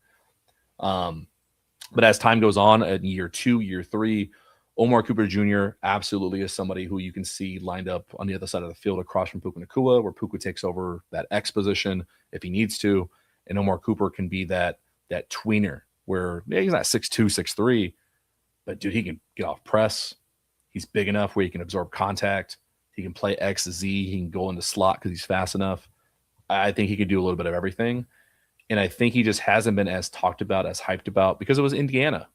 But as time goes on, in year 2, year 3, Omar Cooper Jr. absolutely is somebody who you can see lined up on the other side of the field across from Puka Nacua, where Puka takes over that X position if he needs to. And Omar Cooper can be that tweener where he's not 6'2", 6'3", but dude, he can get off press. He's big enough where he can absorb contact. He can play X to Z. He can go into slot because he's fast enough. I think he can do a little bit of everything. And I think he just hasn't been as talked about, as hyped about, because it was Indiana.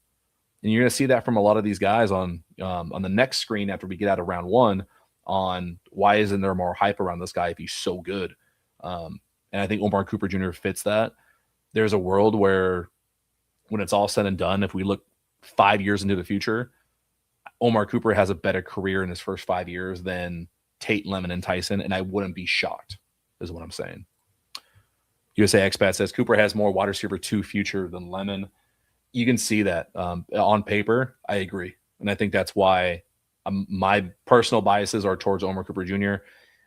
And you're going to see that from a lot of these guys on the next screen after we get out of round 1 on why isn't there more hype around this guy if he's so good. And I think Omar Cooper Jr. fits that. There's a world where when it's all said and done, if we look 5 years into the future, Omar Cooper has a better career in his first 5 years than Tate, Lemon, and Tyson, and I wouldn't be shocked, is what I'm saying. USA Expat says Cooper has more wide receiver 2 future than Lemon. You can see that on paper. I agree. And I think that's why my personal biases are towards Omar Cooper Jr.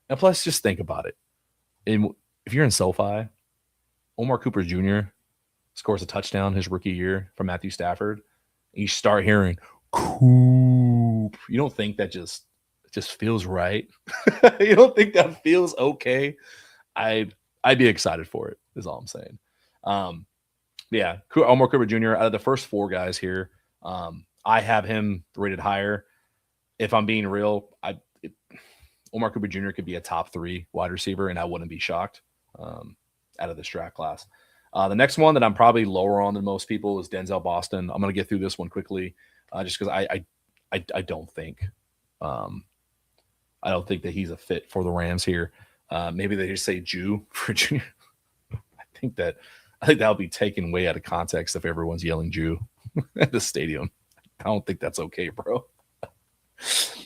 And plus, just think about it. If you're in SoFi, Omar Cooper Jr. scores a touchdown his rookie year from Matthew Stafford. And you start hearing, Coop. You don't think that just feels right? You don't think that feels okay? I'd be excited for it, is all I'm saying. Yeah, Omar Cooper Jr., out of the first 4 guys here, I have him rated higher. If I'm being real, Omar Cooper Jr. could be a top 3 wide receiver, and I wouldn't be shocked. out of this draft class. The next one that I'm probably lower on than most people is Denzel Boston. I'm going to get through this one quickly, just because I don't think I don't think that he's a fit for the Rams here. Maybe they just say Jew for Junior. I think that'll be taken way out of context if everyone's yelling Jew at the stadium. I don't think that's okay, bro.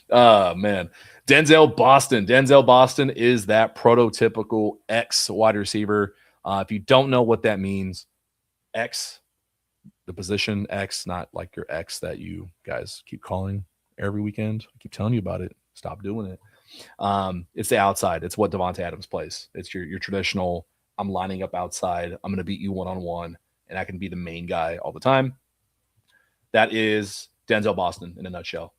Man. Denzel Boston. Denzel Boston is that prototypical X wide receiver. If you don't know what that means, X, the position X, not like your X that you guys keep calling every weekend. I keep telling you about it. Stop doing it. It's the outside. It's what Devontae Adams plays. It's your traditional, I'm lining up outside. I'm going to beat you one-on-one, and I can be the main guy all the time. That is Denzel Boston in a nutshell.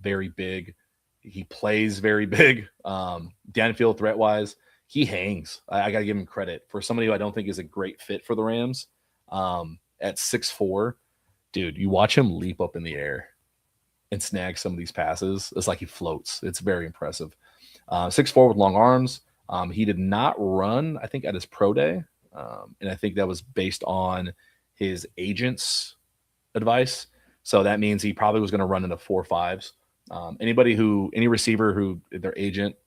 Very big. He plays very big. Downfield threat-wise, he hangs. I got to give him credit. For somebody who I don't think is a great fit for the Rams, at 6'4", dude, you watch him leap up in the air and snag some of these passes. It's like he floats. It's very impressive. 6'4" with long arms. He did not run, I think, at his pro day. And I think that was based on his agent's advice. So that means he probably was going to run into 4.5s. Any receiver who their agent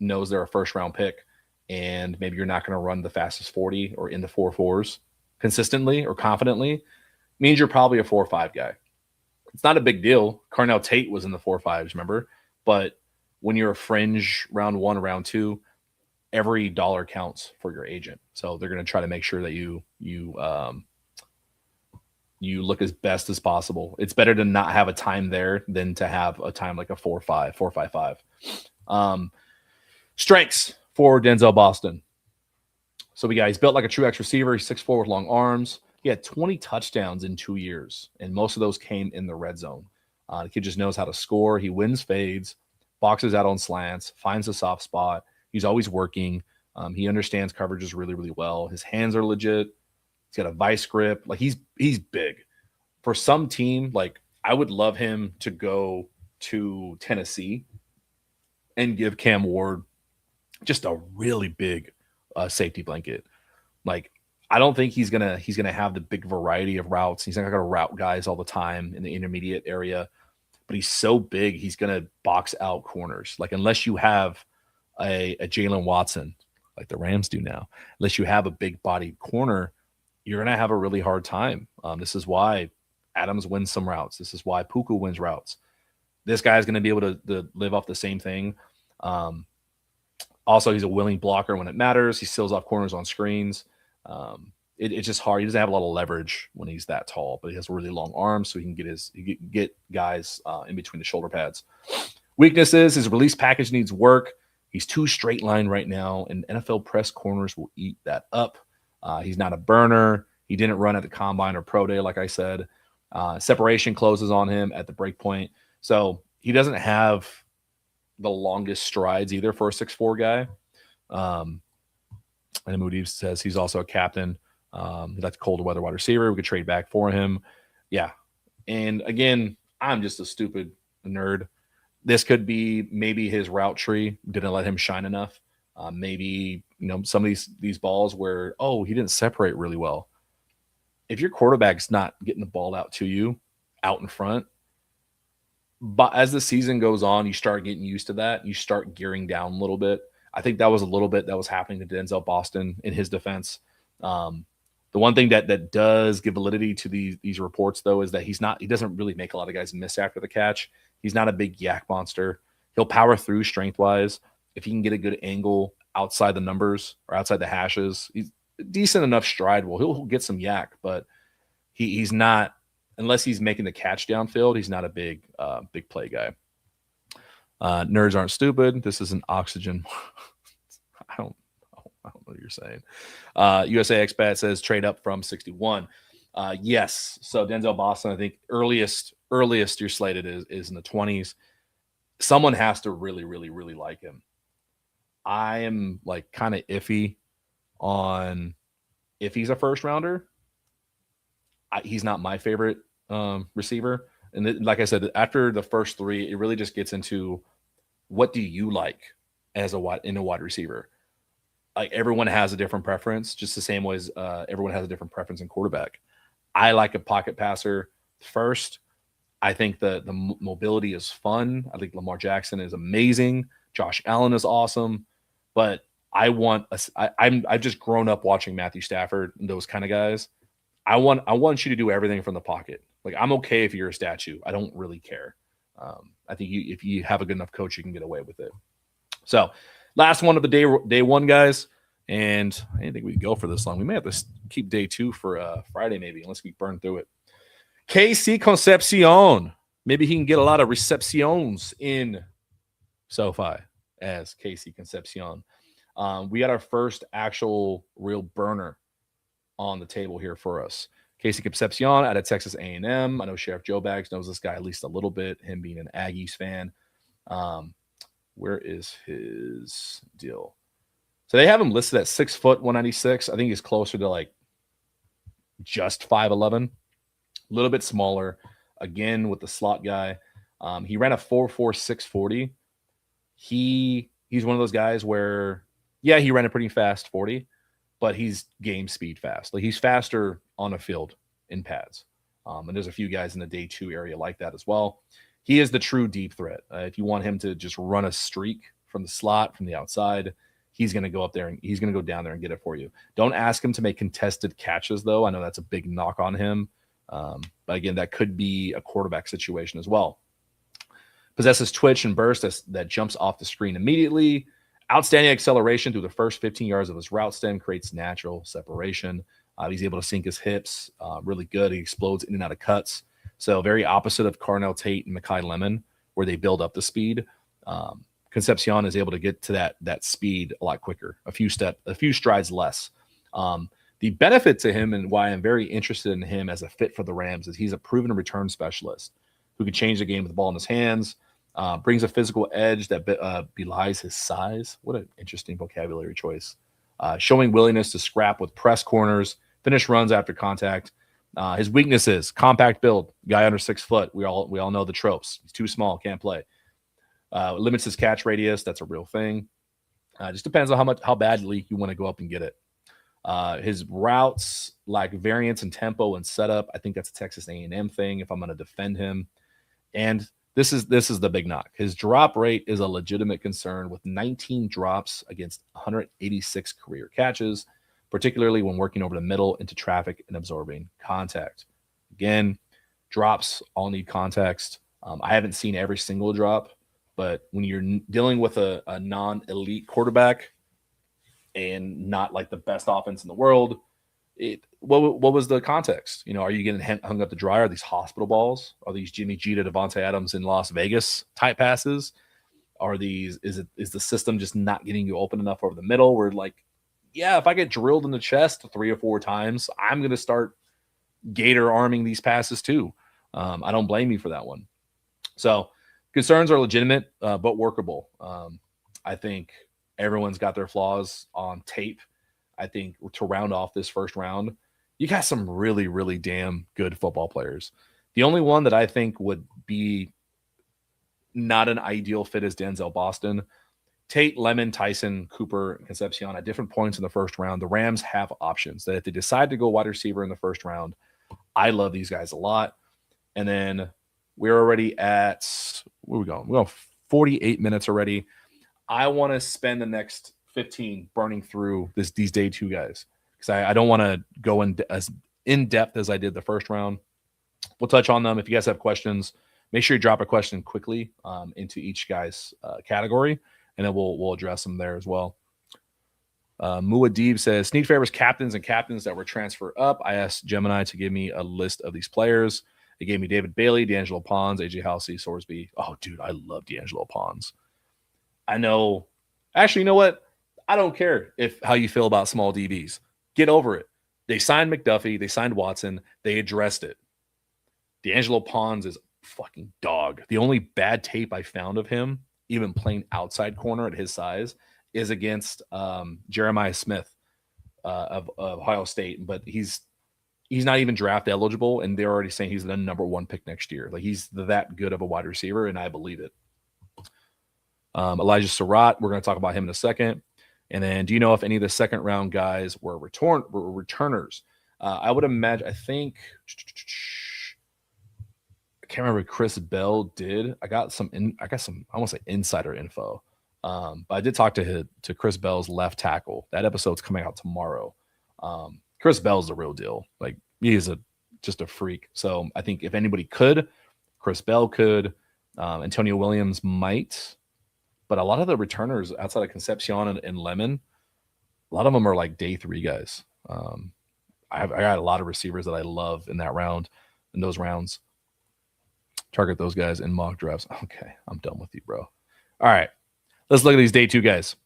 knows they're a first round pick, and maybe you're not going to run the fastest 40 or into 4.4s consistently or confidently, means you're probably a 4.5 guy. It's not a big deal. Carnell Tate was in the 4.5s, remember? But when you're a fringe round 1, round 2, every dollar counts for your agent. So they're going to try to make sure that you look as best as possible. It's better to not have a time there than to have a time like a 4.5, 4.55. Strengths for Denzel Boston. So he's built like a true X receiver. He's 6'4" with long arms. He had 20 touchdowns in 2 years, and most of those came in the red zone. The kid just knows how to score. He wins fades, boxes out on slants, finds a soft spot. He's always working. He understands coverages really, really well. His hands are legit. He's got a vice grip. Like he's big. For some team, like I would love him to go to Tennessee and give Cam Ward just a really big safety blanket. Like I don't think he's gonna have the big variety of routes. He's not gonna route guys all the time in the intermediate area, but he's so big, he's gonna box out corners. Like unless you have a Jalen Watson, like the Rams do now, unless you have a big bodied corner, you're gonna have a really hard time. This is why Adams wins some routes. This is why Puka wins routes. This guy's gonna be able to live off the same thing. Also, he's a willing blocker when it matters. He seals off corners on screens. It's just hard. He doesn't have a lot of leverage when he's that tall, but he has really long arms, so he can get guys in between the shoulder pads. Weaknesses: his release package needs work. He's too straight line right now, and NFL press corners will eat that up. He's not a burner. He didn't run at the combine or pro day, like I said. Separation closes on him at the break point, so he doesn't have the longest strides either for a 6'4" guy. And Moody says he's also a captain. He's like a colder weather wide receiver. We could trade back for him. Yeah. And again, I'm just a stupid nerd. This could be maybe his route tree didn't let him shine enough. Maybe, some of these balls where, he didn't separate really well. If your quarterback's not getting the ball out to you out in front, but as the season goes on, you start getting used to that. You start gearing down a little bit. I think that was a little bit that was happening to Denzel Boston in his defense. The one thing that does give validity to these reports, though, is that he doesn't really make a lot of guys miss after the catch. He's not a big yak monster. He'll power through strength-wise. If he can get a good angle outside the numbers or outside the hashes, he's decent enough stride. Well, he'll get some yak, but he's not, unless he's making the catch downfield, he's not a big play guy. Nerds aren't stupid. This isn't oxygen. I don't know what you're saying. USA Expat says trade up from 61. Yes. So Denzel Boston, I think earliest you're slated is in the 20s. Someone has to really, really, really like him. I am like kind of iffy on if he's a first rounder. He's not my favorite receiver. And like I said, after the first three, it really just gets into what do you like as a wide receiver? like everyone has a different preference, just the same way as everyone has a different preference in quarterback. I like a pocket passer first. I think the mobility is fun. I think Lamar Jackson is amazing. Josh Allen is awesome, but I've just grown up watching Matthew Stafford and those kind of guys. I want you to do everything from the pocket. Like I'm okay if you're a statue. I don't really care. I think if you have a good enough coach, you can get away with it. So, last one of the day one, guys. And I didn't think we'd go for this long. We may have to keep day 2 for Friday, maybe, unless we burn through it. KC Concepcion. Maybe he can get a lot of receptions in SoFi as KC Concepcion. We got our first actual real burner on the table here for us. KC Concepcion out of Texas A&M. I know Sheriff Joe Bags knows this guy at least a little bit, him being an Aggies fan. Where is his deal? So they have him listed at 6 foot, 196. I think he's closer to like just 5'11", a little bit smaller. Again, with the slot guy. He ran a 4.4 640. He's one of those guys where, yeah, he ran a pretty fast 40, but he's game speed fast. Like he's faster on a field in pads. And there's a few guys in the day 2 area like that as well. He is the true deep threat. If you want him to just run a streak from the slot, from the outside, he's going to go up there and he's going to go down there and get it for you. Don't ask him to make contested catches, though. I know that's a big knock on him. But again, that could be a quarterback situation as well. Possesses twitch and burst that jumps off the screen immediately. Outstanding acceleration through the first 15 yards of his route stem, creates natural separation. He's able to sink his hips really good. He explodes in and out of cuts. So very opposite of Carnell Tate and Mekhi Lemon, where they build up the speed. Concepcion is able to get to that speed a lot quicker, a few strides less. The benefit to him and why I'm very interested in him as a fit for the Rams is he's a proven return specialist who can change the game with the ball in his hands, brings a physical edge that belies his size. What an interesting vocabulary choice. Showing willingness to scrap with press corners, finish runs after contact. His weaknesses: compact build, guy under 6 foot. We all know the tropes. He's too small, can't play. Limits his catch radius. That's a real thing. Just depends on how badly you want to go up and get it. His routes lack variance and tempo and setup. I think that's a Texas A&M thing. If I'm going to defend him, and this is the big knock. His drop rate is a legitimate concern, with 19 drops against 186 career catches, particularly when working over the middle into traffic and absorbing contact. Again, drops all need context. I haven't seen every single drop, but when you're dealing with a non-elite quarterback and not like the best offense in the world, what was the context? You know, are you getting hung up to dry? Are these hospital balls? Are these Jimmy G to Devontae Adams in Las Vegas type passes? Is the system just not getting you open enough over the middle where, like, yeah, if I get drilled in the chest 3 or 4 times, I'm going to start gator arming these passes too. I don't blame you for that one. So concerns are legitimate, but workable. I think everyone's got their flaws on tape. I think to round off this first round, you got some really, really damn good football players. The only one that I think would be not an ideal fit is Denzel Boston. Tate, Lemon, Tyson, Cooper, and Concepcion at different points in the first round. The Rams have options that if they decide to go wide receiver in the first round, I love these guys a lot. And then we're already at, where we going? We're going 48 minutes already. I want to spend the next 15 burning through these day 2 guys, because I don't want to go as in depth as I did the first round. We'll touch on them. If you guys have questions, make sure you drop a question quickly into each guy's category, and then we'll address them there as well. Muad'Dib says, Snead favors captains and captains that were transferred up. I asked Gemini to give me a list of these players. It gave me David Bailey, D'Angelo Pons, AJ Halsey, Sorsby. Oh, dude, I love D'Angelo Pons. I know. Actually, you know what? I don't care how you feel about small DBs. Get over it. They signed McDuffie. They signed Watson. They addressed it. D'Angelo Pons is fucking dog. The only bad tape I found of him, even playing outside corner at his size, is against Jeremiah Smith of Ohio State. But he's not even draft eligible, and they're already saying he's the number 1 pick next year. Like, he's that good of a wide receiver, and I believe it. Elijah Surratt, we're going to talk about him in a second. And then, do you know if any of the second round guys were returners? I would imagine. I can't remember. Chris Bell did. I got some. I want to say insider info. But I did talk to Chris Bell's left tackle. That episode's coming out tomorrow. Chris Bell's the real deal. Like, he is just a freak. So I think if anybody could, Chris Bell could. Antonio Williams might. But a lot of the returners outside of Concepcion and Lemon, a lot of them are like day 3 guys. I got a lot of receivers that I love in those rounds. Target those guys in mock drafts. Okay, I'm done with you, bro. All right, let's look at these day 2 guys.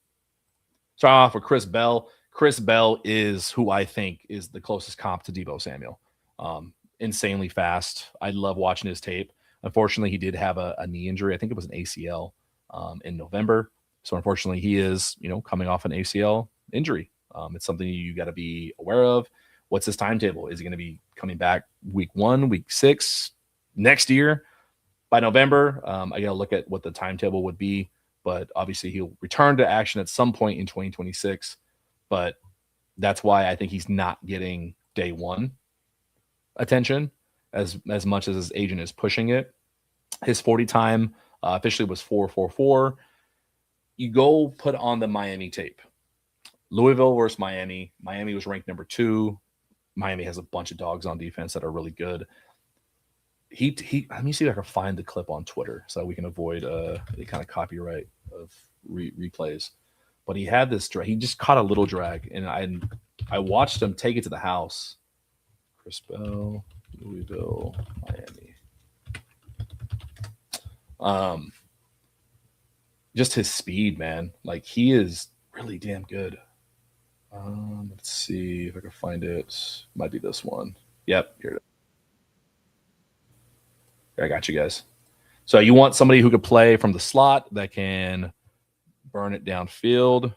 Start off with Chris Bell. Chris Bell is who I think is the closest comp to Deebo Samuel. Insanely fast. I love watching his tape. Unfortunately, he did have a knee injury. I think it was an ACL in November. So unfortunately, he is coming off an ACL injury. It's something you got to be aware of. What's his timetable? Is he going to be coming back week 1, week 6 next year? By November, I got to look at what the timetable would be. But obviously, he'll return to action at some point in 2026. But that's why I think he's not getting day 1 attention as much as his agent is pushing it. His 40 time officially was 4.44. You go put on the Miami tape. Louisville versus Miami. Miami was ranked number 2. Miami has a bunch of dogs on defense that are really good. He let me see if I can find the clip on Twitter so we can avoid the kind of copyright of replays. But he had this drag. He just caught a little drag, and I watched him take it to the house. Chris Bell, Louisville, Miami. Just his speed, man. Like, he is really damn good. Let's see if I can find it. Might be this one. Yep, here it is. I got you guys. So you want somebody who could play from the slot that can burn it downfield.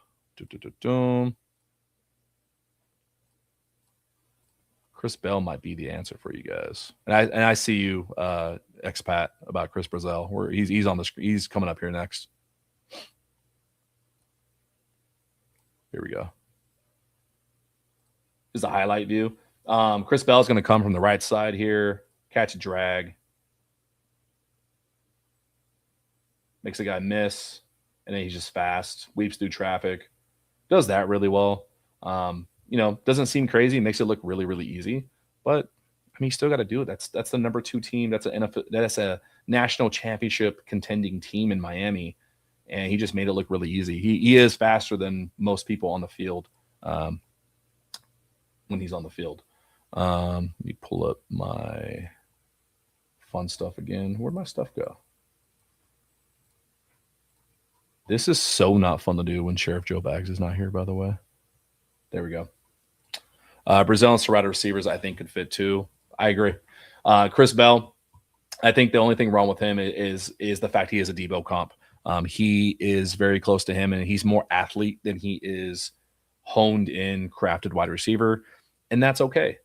Chris Bell might be the answer for you guys. And I see you, expat, about Chris Brazel. Where he's on the screen. He's coming up here next. Here we go. This is a highlight view. Chris Bell is going to come from the right side here, catch a drag, makes a guy miss, and then he's just fast, weeps through traffic, does that really well. Doesn't seem crazy, makes it look really, really easy, but I mean, you still got to do it. That's the number 2 team. That's a national championship contending team in Miami, and he just made it look really easy. He is faster than most people on the field when he's on the field. Let me pull up my fun stuff again. Where'd my stuff go? This is so not fun to do when Sheriff Joe Baggs is not here, by the way. There we go. Brazil and Serrata receivers, I think, could fit too. I agree. Chris Bell, I think the only thing wrong with him is the fact he is a Deebo comp. He is very close to him, and he's more athlete than he is honed in, crafted wide receiver, and that's okay.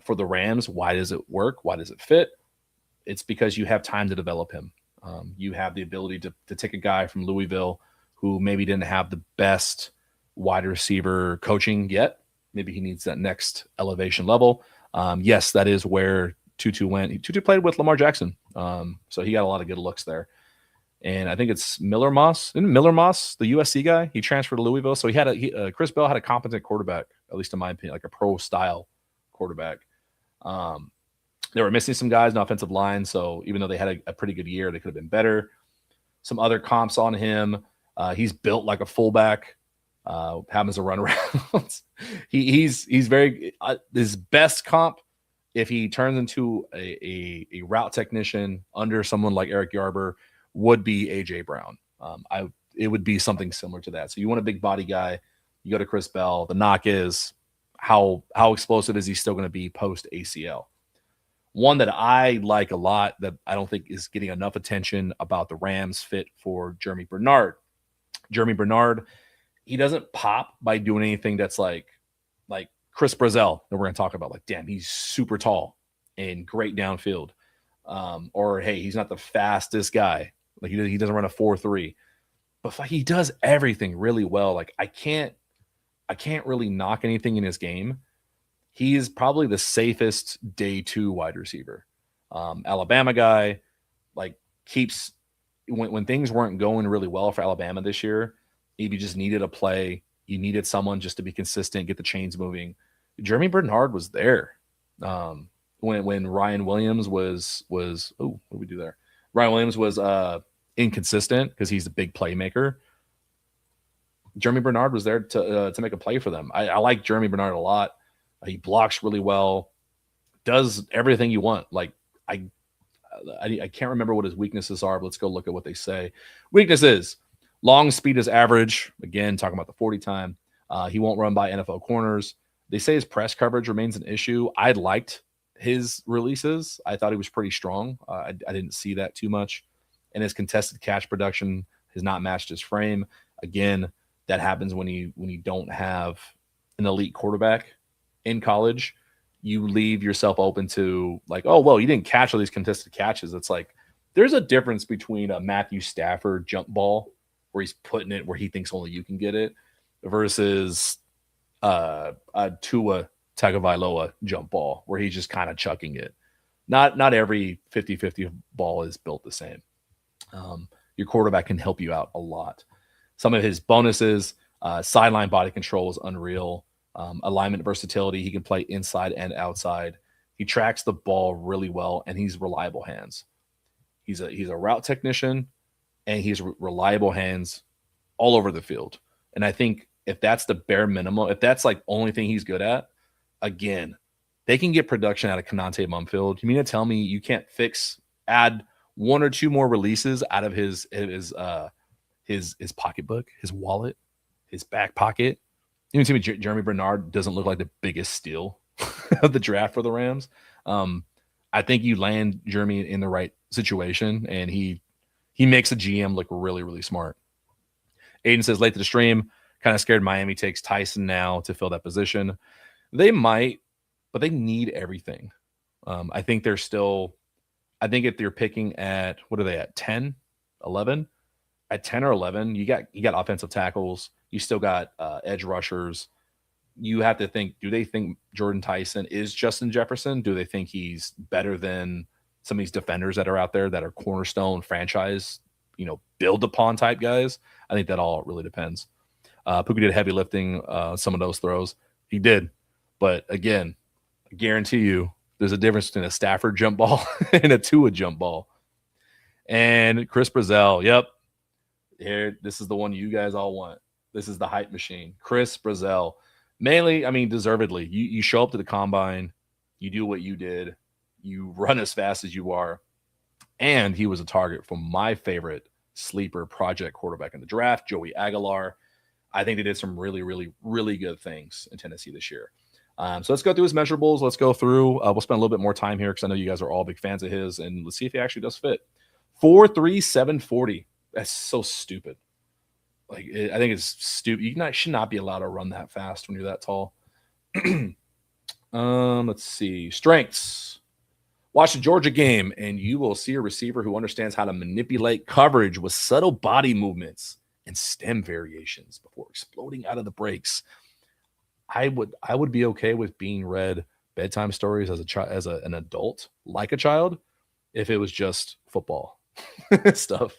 For the Rams, why does it work? Why does it fit? It's because you have time to develop him. You have the ability to take a guy from Louisville who maybe didn't have the best wide receiver coaching yet. Maybe he needs that next elevation level. Yes, that is where Tutu went. Tutu played with Lamar Jackson, so he got a lot of good looks there. And I think it's Miller Moss. Isn't Miller Moss the USC guy? He transferred to Louisville, so Chris Bell had a competent quarterback, at least in my opinion, like a pro-style quarterback. They were missing some guys in offensive line, so even though they had a pretty good year, they could have been better. Some other comps on him. He's built like a fullback. Happens to run around. he's very his best comp if he turns into a route technician under someone like Eric Yarber would be AJ Brown. It would be something similar to that. So you want a big body guy, you go to Chris Bell. The knock is how explosive is he still going to be post ACL? One that I like a lot that I don't think is getting enough attention about the Rams fit for Jeremy Bernard. Jeremy Bernard, he doesn't pop by doing anything that's like Chris Brazel that we're going to talk about. Like, damn, he's super tall and great downfield. Or, hey, he's not the fastest guy. Like, he doesn't run a 4.3. But he does everything really well. Like, I can't I can't really knock anything in his game. He is probably the safest day 2 wide receiver. Alabama guy, like keeps when things weren't going really well for Alabama this year, if you just needed a play, you needed someone just to be consistent, get the chains moving. Jeremy Bernard was there. When Ryan Williams was oh, what did we do there? Ryan Williams was inconsistent because he's a big playmaker. Jeremy Bernard was there to make a play for them. I like Jeremy Bernard a lot. He blocks really well, does everything you want. Like I can't remember what his weaknesses are, but let's go look at what they say. Weaknesses: long speed is average. Again, talking about the 40 time. He won't run by NFL corners. They say his press coverage remains an issue. I liked his releases. I thought he was pretty strong. I didn't see that too much. And his contested catch production has not matched his frame. Again, that happens when you don't have an elite quarterback in college. You leave yourself open to like, oh, well, you didn't catch all these contested catches. It's like there's a difference between a Matthew Stafford jump ball where he's putting it where he thinks only you can get it versus a Tua Tagovailoa jump ball where he's just kind of chucking it. Not every 50-50 ball is built the same. Your quarterback can help you out a lot. Some of his bonuses, sideline body control is unreal. Alignment versatility, he can play inside and outside. He tracks the ball really well, and he's reliable hands. He's a route technician, and he's reliable hands all over the field. And I think if that's the bare minimum, if that's like only thing he's good at, again, they can get production out of Konate Mumfield. You mean to tell me you can't add one or two more releases out of his pocketbook, his wallet, his back pocket? You mean to me Jeremy Bernard doesn't look like the biggest steal of the draft for the Rams? I think you land Jeremy in the right situation, and he makes the GM look really, really smart. Aiden says, late to the stream, kind of scared Miami takes Tyson now to fill that position. They might, but they need everything. I think they're still – I think if they're picking at – what are they at, 10, 11? At 10 or 11, you got offensive tackles. You still got edge rushers. You have to think, do they think Jordan Tyson is Justin Jefferson? Do they think he's better than some of these defenders that are out there that are cornerstone franchise, build upon type guys? I think that all really depends. Puka did heavy lifting some of those throws. He did. But again, I guarantee you there's a difference between a Stafford jump ball and a Tua jump ball. And Chris Brazzell, yep. Here, this is the one you guys all want. This is the hype machine. Chris Brazzell. Mainly, I mean, deservedly. You show up to the combine, you do what you did, you run as fast as you are, and he was a target for my favorite sleeper project quarterback in the draft, Joey Aguilar. I think they did some really, really, really good things in Tennessee this year. So let's go through his measurables. Let's go through. We'll spend a little bit more time here because I know you guys are all big fans of his, and let's see if he actually does fit. 4.3, 740. That's so stupid. I think it's stupid. You should not be allowed to run that fast when you're that tall. Let's see. Strengths. Watch the Georgia game, and you will see a receiver who understands how to manipulate coverage with subtle body movements and stem variations before exploding out of the breaks. I would be okay with being read bedtime stories as an adult, like a child, if it was just football stuff.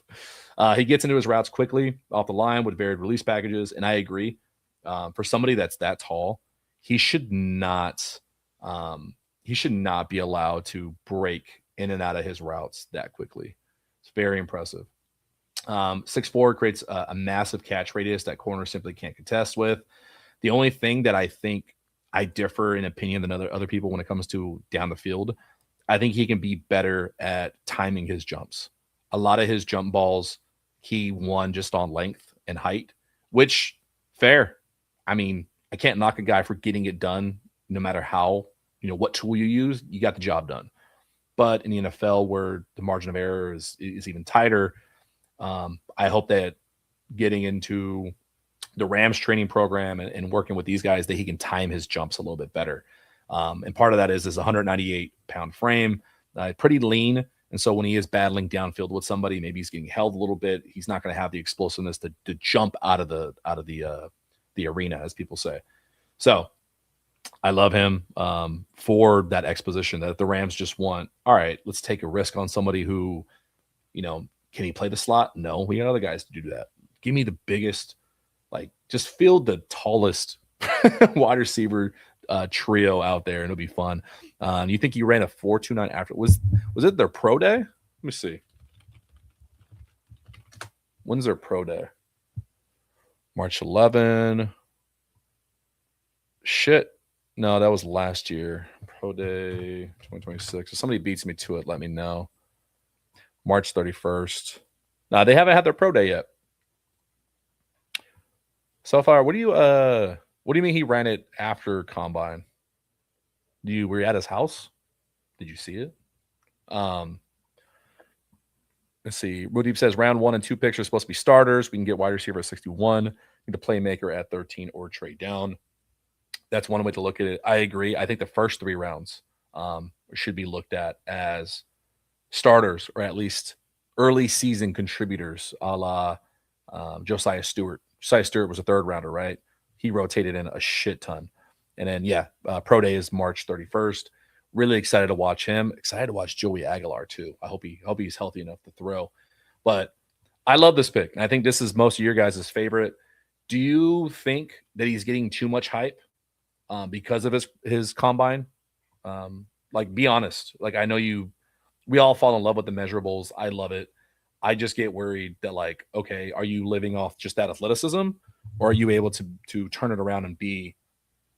He gets into his routes quickly off the line with varied release packages, and I agree. For somebody that's that tall, he should not be allowed to break in and out of his routes that quickly. It's very impressive. 6'4" creates a massive catch radius that corners simply can't contest with. The only thing that I think I differ in opinion than other people when it comes to down the field, I think he can be better at timing his jumps. A lot of his jump balls, he won just on length and height, which fair. I mean, I can't knock a guy for getting it done no matter how, what tool you use, you got the job done. But in the NFL where the margin of error is even tighter, I hope that getting into the Rams training program and working with these guys that he can time his jumps a little bit better. And part of that is this 198-pound frame, pretty lean. And so when he is battling downfield with somebody, maybe he's getting held a little bit. He's not going to have the explosiveness to jump out of the the arena, as people say. So I love him for that exposition that the Rams just want. All right, let's take a risk on somebody who, can he play the slot? No, we got other guys to do that. Give me the biggest, just field the tallest wide receiver trio out there, and it'll be fun. You think he ran a 4.29 after? Was it their pro day? Let me see. When's their pro day? March 11. Shit. No, that was last year. Pro day 2026. If somebody beats me to it, let me know. March 31st. No, they haven't had their pro day yet. So far, what do you mean he ran it after combine? Were you at his house? Did you see it? Let's see. Mudeep says round 1 and 2 picks are supposed to be starters. We can get wide receiver at 61, need a playmaker at 13 or trade down. That's one way to look at it. I agree. I think the first 3 rounds should be looked at as starters, or at least early season contributors, a la Josiah Stewart. Josiah Stewart was a 3rd rounder, right? He rotated in a shit ton. And then, pro day is March 31st. Really excited to watch him. Excited to watch Joey Aguilar too. I hope he's healthy enough to throw. But I love this pick. And I think this is most of your guys' favorite. Do you think that he's getting too much hype because of his combine? Be honest. I know we all fall in love with the measurables. I love it. I just get worried that okay, are you living off just that athleticism, or are you able to turn it around and be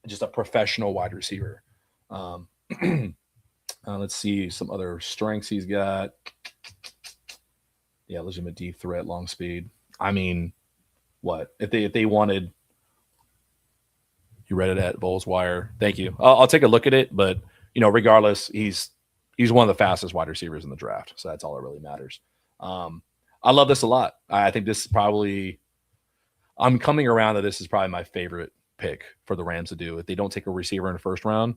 just a professional wide receiver? Let's see some other strengths he's got. Yeah, legitimate deep threat, long speed. I mean, what if they wanted? You read it at Bulls Wire. Thank you. I'll take a look at it, but regardless, he's one of the fastest wide receivers in the draft, so that's all that really matters. I love this a lot. I think this is probably. I'm coming around that this is probably my favorite pick for the Rams to do. If they don't take a receiver in the first round,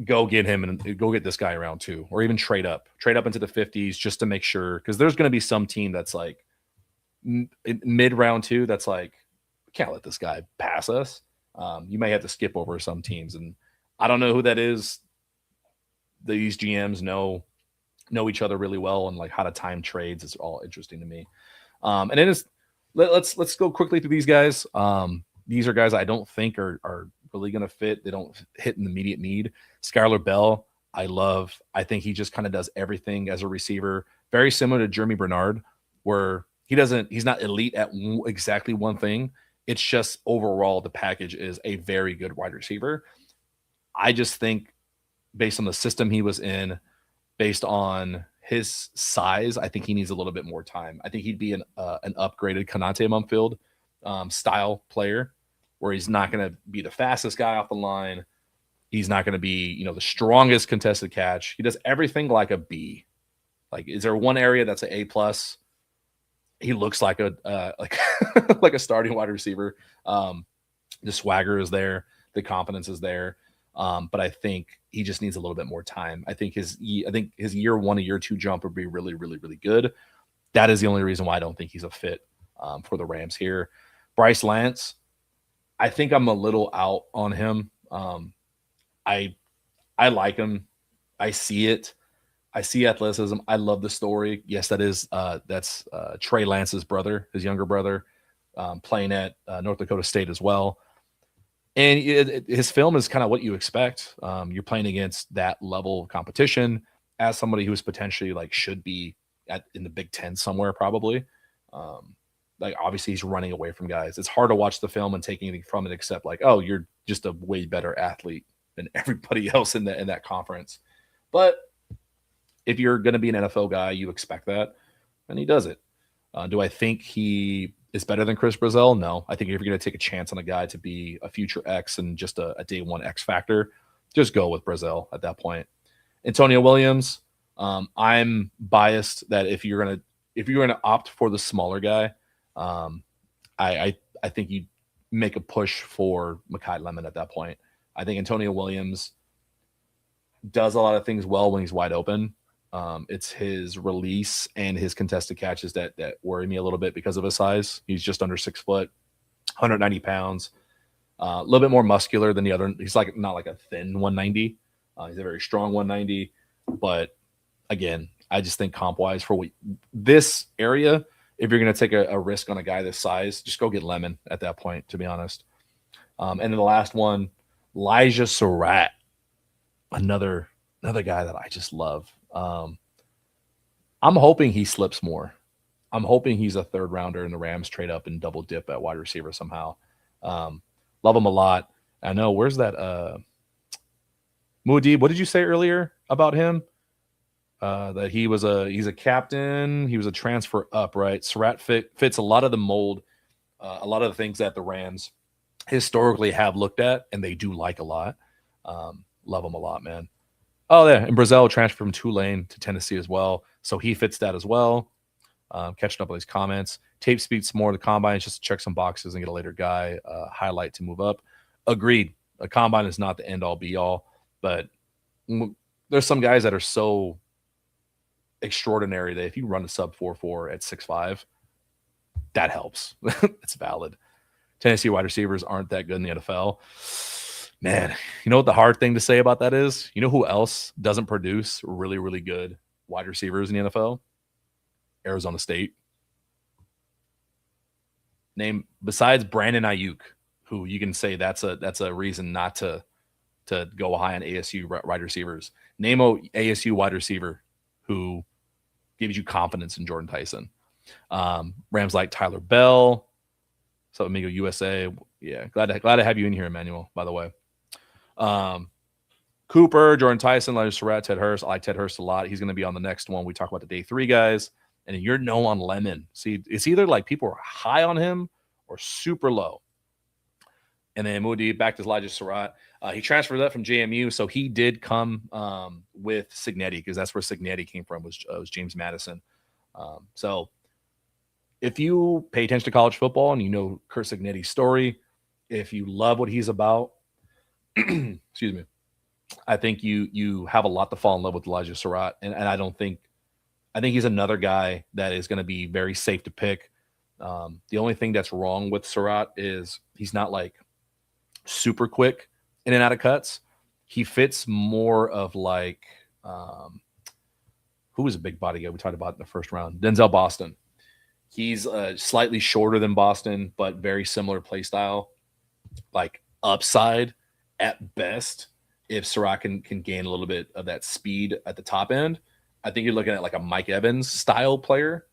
go get him and go get this guy around 2, or even trade up into the 50s just to make sure, because there's going to be some team that's mid round 2 that's can't let this guy pass us. You may have to skip over some teams, and I don't know who that is. These GMs know each other really well, and how to time trades is all interesting to me. And then let's go quickly through these guys. These are guys I don't think are really going to fit. They don't hit an immediate need. Skylar Bell, I love. I think he just kind of does everything as a receiver. Very similar to Jeremy Bernard, where he's not elite at exactly one thing. It's just overall the package is a very good wide receiver. I just think based on the system he was in, based on his size, I think he needs a little bit more time. I think he'd be an upgraded Konate Mumfield style player, where he's not going to be the fastest guy off the line. He's not going to be, the strongest contested catch. He does everything like a B. Is there one area that's an A+? He looks like a like a starting wide receiver. The swagger is there, the confidence is there, but I think he just needs a little bit more time. I think his year 1 to year 2 jump would be really, really, really good. That is the only reason why I don't think he's a fit for the Rams here. Bryce Lance, I think I'm a little out on him. I like him. I see it. I see athleticism. I love the story. Yes, that's Trey Lance's brother, his younger brother, playing at North Dakota State as well. And his film is kind of what you expect. You're playing against that level of competition as somebody who's potentially should be in the Big Ten somewhere, probably. Obviously he's running away from guys. It's hard to watch the film and take anything from it except you're just a way better athlete than everybody else in that conference. But if you're going to be an NFL guy, you expect that, and he does it. Do I think he is better than Chris Brazell? No. I think if you're going to take a chance on a guy to be a future X and just a day 1 X factor, just go with Brazell at that point. Antonio Williams, I'm biased that if you're going to opt for the smaller guy, I think you make a push for Mekhi Lemon at that point. I think Antonio Williams does a lot of things well when he's wide open. It's his release and his contested catches that worry me a little bit because of his size. He's just under 6 foot. 190 pounds, a little bit more muscular than the other. He's like not like a thin 190. He's a very strong 190. But again, I just think comp wise for this area, if you're going to take a risk on a guy this size, just go get Lemon at that point, to be honest. And then the last one, Elijah Surratt, another guy that I just love. I'm hoping he slips more. I'm hoping he's a third rounder and the Rams trade up and double dip at wide receiver somehow. Love him a lot. I know. Where's that? Muad'Dib, what did you say earlier about him? That he's a captain. He was a transfer up, right? Surratt fits a lot of the mold, a lot of the things that the Rams historically have looked at, and they do like a lot. Love him a lot, man. Oh, yeah, and Brazil transferred from Tulane to Tennessee as well, so he fits that as well. Catching up on these comments. Tape speeds more to combine just to check some boxes and get a later guy highlight to move up. Agreed. A combine is not the end all be all, but there's some guys that are so extraordinary that if you run a sub 4.4 at 6'5", that helps. It's valid. Tennessee wide receivers aren't that good in the NFL. Man, you know what the hard thing to say about that is? You know who else doesn't produce really, really good wide receivers in the NFL? Arizona State. Name besides Brandon Ayuk, who you can say that's a reason not to go high on ASU wide receivers. Name a ASU wide receiver who gives you confidence in Jordan Tyson. Rams like Tyler Bell. So Amigo USA. Yeah, glad to have you in here, Emmanuel, by the way. Cooper, Jordan Tyson, Elijah Surratt, Ted Hurst. I like Ted Hurst a lot. He's going to be on the next one. We talk about the day 3 guys. And you're no on Lemon. See, it's either like people are high on him or super low. And then Moody back to Elijah Surratt. He transferred that from JMU, so he did come with Cignetti because that's where Cignetti came from, was James Madison. So if you pay attention to college football and you know Curt Cignetti's story, if you love what he's about, excuse me, I think you have a lot to fall in love with Elijah Surratt. And I think he's another guy that is going to be very safe to pick. The only thing that's wrong with Surratt is he's not like super quick in and out of cuts. He fits more of like who was a big body guy we talked about in the first round? Denzel Boston. He's slightly shorter than Boston, but very similar play style. Like upside at best, if Surratt can gain a little bit of that speed at the top end, I think you're looking at like a Mike Evans style player.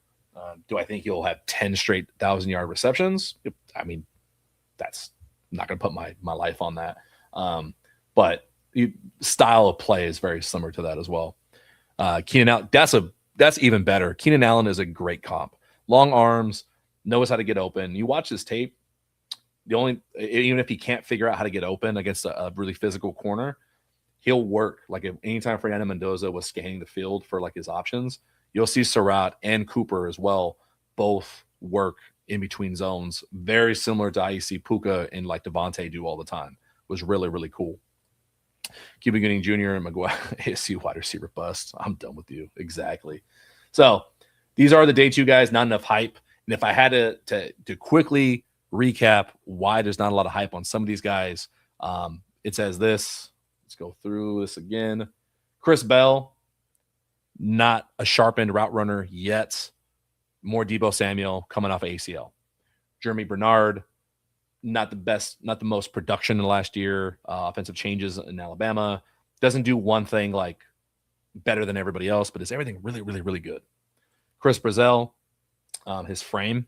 Do I think he'll have 10 straight 1,000-yard receptions? I mean, that's I'm not going to put my life on that. But style of play is very similar to that as well. Keenan Allen, that's even better. Keenan Allen is a great comp. Long arms, knows how to get open. You watch his tape. Even if he can't figure out how to get open against a really physical corner, he'll work. Like anytime Fernando Mendoza was scanning the field for like his options, you'll see Surratt and Cooper as well both work in between zones, very similar to how you see Puka and like Devontae do all the time. It was really, really cool. Cuba Gooding Jr. and McGuire, ASU wide receiver bust. I'm done with you. Exactly. So these are the day 2 guys, not enough hype. And if I had to quickly recap why there's not a lot of hype on some of these guys, it says this. Let's go through this again. Chris Bell, not a sharpened route runner yet. More Deebo Samuel coming off ACL. Jeremy Bernard, not the best, not the most production in the last year. Offensive changes in Alabama. Doesn't do one thing like better than everybody else, but is everything really, really, really good. Chris Brazell, his frame.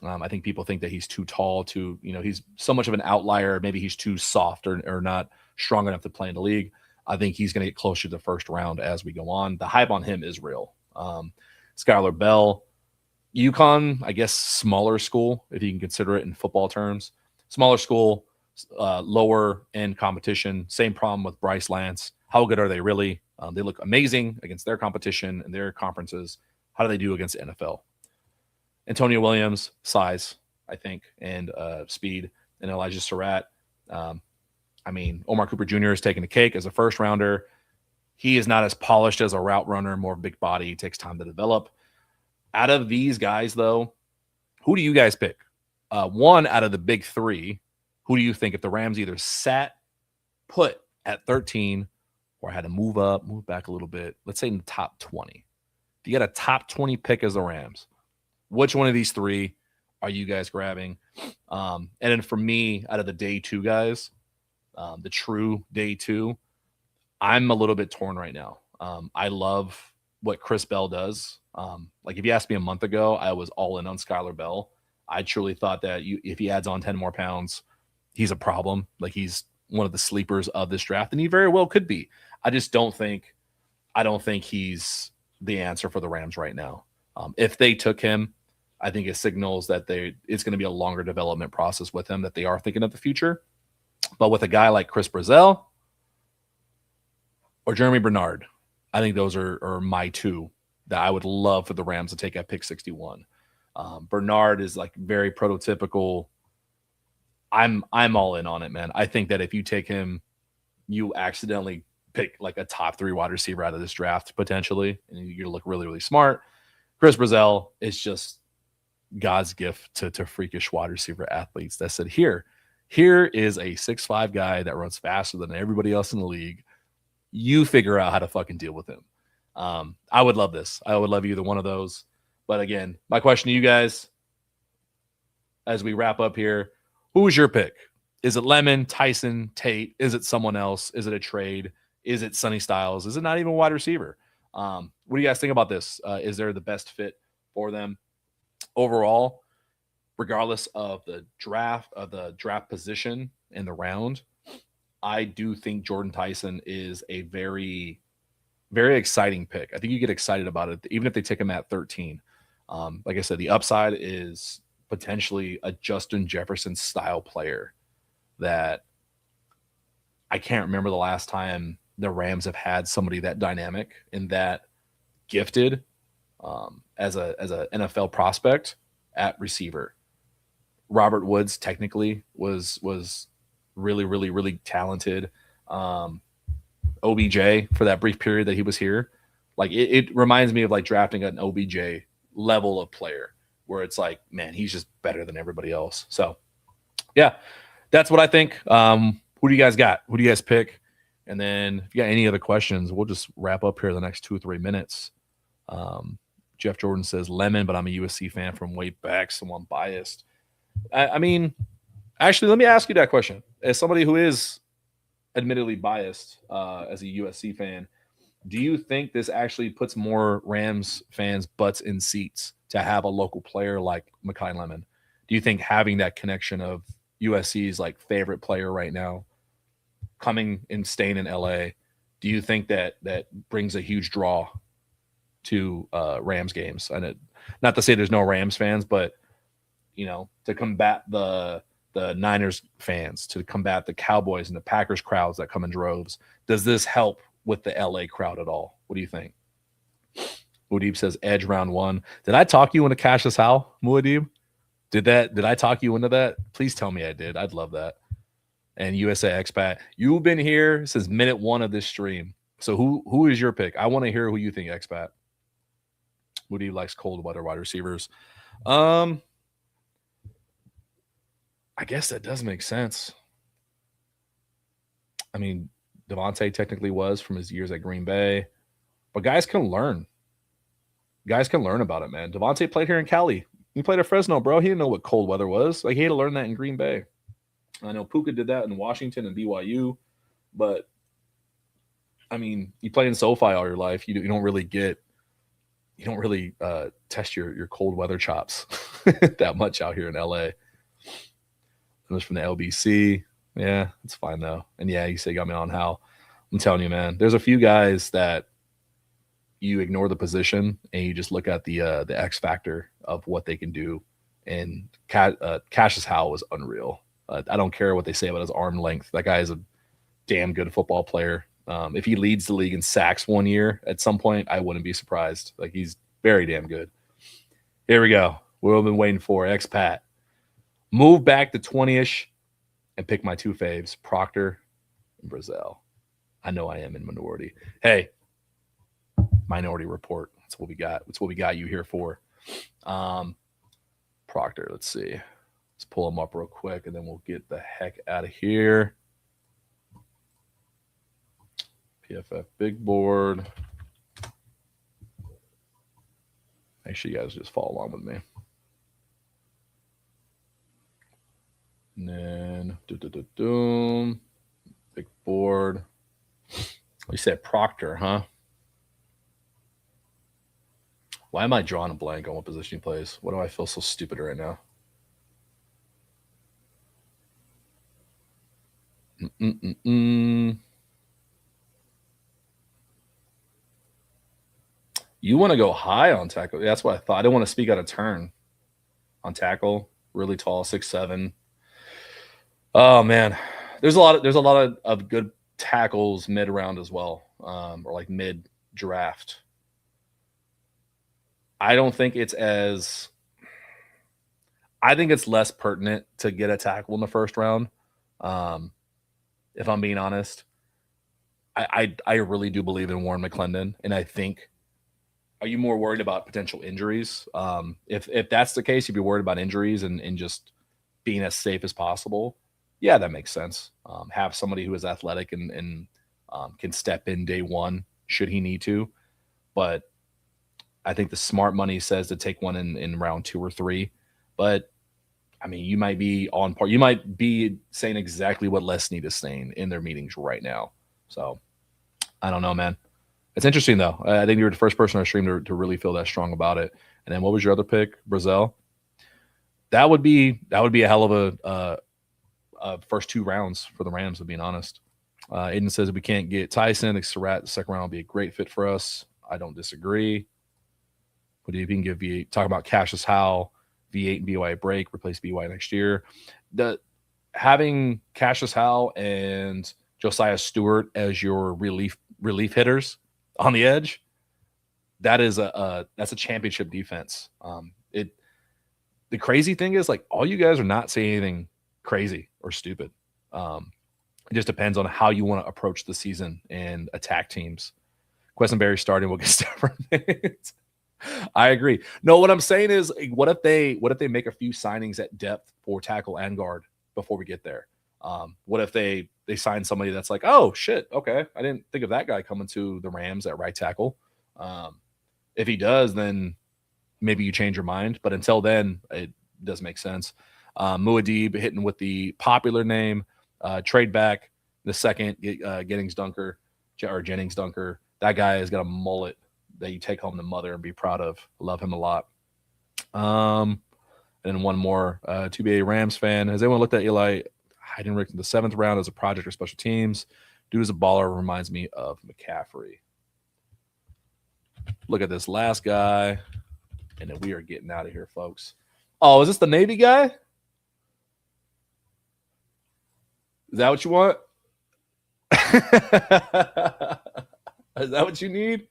I think people think that he's too tall, he's so much of an outlier. Maybe he's too soft or not strong enough to play in the league. I think he's going to get closer to the first round as we go on. The hype on him is real. Skylar Bell, UConn, I guess smaller school, if you can consider it in football terms. Smaller school, lower end competition. Same problem with Bryce Lance. How good are they really? They look amazing against their competition and their conferences. How do they do against the NFL? Antonio Williams, size, I think, and speed, and Elijah Surratt. Omar Cooper Jr. is taking the cake as a first rounder. He is not as polished as a route runner, more big body. He takes time to develop. Out of these guys, though, who do you guys pick? one out of the big three, who do you think if the Rams either sat put at 13 or had to move back a little bit, let's say in the top 20? If you got a top 20 pick as the Rams, which one of these three are you guys grabbing? And then for me, out of the day two guys, the true day two, I'm a little bit torn right now. I love what Chris Bell does. Like if you asked me a month ago, I was all in on Skylar Bell. I truly thought that if he adds on 10 more pounds, he's a problem. Like he's one of the sleepers of this draft, and he very well could be. I don't think he's the answer for the Rams right now. If they took him, I think it signals that it's going to be a longer development process with him, that they are thinking of the future. But with a guy like Chris Brazell or Jeremy Bernard, I think those are my two that I would love for the Rams to take at pick 61. Bernard is like very prototypical. I'm all in on it, man. I think that if you take him, you accidentally pick like a top 3 wide receiver out of this draft potentially, and you're going to look really, really smart. Chris Brazell is just God's gift to freakish wide receiver athletes that said, here is a 6'5" guy that runs faster than everybody else in the league. You figure out how to fucking deal with him. I would love this. I would love either one of those. But again, my question to you guys as we wrap up here, who is your pick? Is it Lemon, Tyson, Tate? Is it someone else? Is it a trade? Is it Sonny Styles? Is it not even a wide receiver? What do you guys think about this? Is there the best fit for them overall, regardless of the draft position in the round? I do think Jordan Tyson is a very, very exciting pick. I think you get excited about it, even if they take him at 13. Like I said, the upside is potentially a Justin Jefferson style player that I can't remember the last time the Rams have had somebody that dynamic and that gifted as a NFL prospect at receiver. Robert Woods technically was really, really, really talented. OBJ for that brief period that he was here, like it reminds me of like drafting an OBJ level of player where it's like, man, he's just better than everybody else. So yeah, that's what I think. Who do you guys got? Who do you guys pick? And then if you got any other questions, we'll just wrap up here the next 2 or 3 minutes. Jeff Jordan says Lemon, but I'm a USC fan from way back, so I'm biased. I mean, actually, let me ask you that question. As somebody who is admittedly biased as a USC fan, do you think this actually puts more Rams fans' butts in seats to have a local player like Mekhi Lemon? Do you think having that connection of USC's like favorite player right now coming and staying in LA, do you think that brings a huge draw to Rams games? And not to say there's no Rams fans, but you know, to combat the Niners fans, to combat the Cowboys and the Packers crowds that come in droves, does this help with the LA crowd at all? What do you think? Muad'Dib says Edge round 1. Did I talk you into Cassius Howe, Muad'Dib? Did I talk you into that? Please tell me I did. I'd love that. And USA Expat, you've been here since minute 1 of this stream. So who is your pick? I want to hear who you think, Expat. Muad'Dib likes cold weather wide receivers. I guess that does make sense. I mean, Devontae technically was from his years at Green Bay, but guys can learn. Guys can learn about it, man. Devontae played here in Cali. He played at Fresno, bro. He didn't know what cold weather was. Like, he had to learn that in Green Bay. I know Puka did that in Washington and BYU, but I mean, you play in SoFi all your life. You don't really test your cold weather chops that much out here in LA. It was from the LBC. Yeah, it's fine though. And yeah, you say you got me on how. I'm telling you, man, there's a few guys that you ignore the position and you just look at the X factor of what they can do. And Cassius Howe was unreal. I don't care what they say about his arm length. That guy is a damn good football player. If he leads the league in sacks one year at some point, I wouldn't be surprised. Like, he's very damn good. Here we go. We've been waiting for Expat. Move back to 20-ish and pick my 2 faves, Proctor and Brazell. I know I am in minority. Hey, Minority Report. That's what we got. That's what we got you here for. Proctor, let's see. Let's pull them up real quick, and then we'll get the heck out of here. PFF big board. Make sure you guys just follow along with me. And then, big board. You said Proctor, huh? Why am I drawing a blank on what position he plays? Why do I feel so stupid right now? You want to go high on tackle? That's what I thought. I didn't want to speak out of turn on tackle. Really tall, 6'7". Oh man, there's a lot of good tackles mid round as well, or like mid draft. I don't think it's as. I think it's less pertinent to get a tackle in the first round. If I'm being honest, I really do believe in Warren McClendon, and I think. Are you more worried about potential injuries? If that's the case, you'd be worried about injuries and just being as safe as possible. Yeah, that makes sense. Have somebody who is athletic and can step in day one should he need to. But I think the smart money says to take one in round 2 or 3. But I mean, you might be on par. You might be saying exactly what Les Snead is saying in their meetings right now. So I don't know, man. It's interesting though. I think you were the first person on our stream to really feel that strong about it. And then what was your other pick, Brazil? That would be a hell of a first 2 rounds for the Rams, to be honest. Aiden says if we can't get Tyson, the Surratt second round would be a great fit for us. I don't disagree. What do you can give V8? Talk about Cassius Howell, V8 and BY break, replace BY next year. Having Cassius Howell and Josiah Stewart as your relief hitters on the edge, that's a championship defense. The crazy thing is, like, all you guys are not saying anything crazy or stupid. It just depends on how you want to approach the season and attack teams. Questenberry starting will get Stafford. I agree. No, what I'm saying is, what if they make a few signings at depth for tackle and guard before we get there? What if they sign somebody that's like, oh shit, okay, I didn't think of that guy coming to the Rams at right tackle. If he does, then maybe you change your mind. But until then, it does make sense. Muad'Dib hitting with the popular name. Trade back the second Jennings Dunker. That guy has got a mullet that you take home to mother and be proud of. Love him a lot. And one more, 2BA Rams fan. Has anyone looked at Eli Heidenreich in the 7th round as a project or special teams? Dude is a baller. Reminds me of McCaffrey. Look at this last guy. And then we are getting out of here, folks. Oh, is this the Navy guy? Is that what you want? Is that what you need?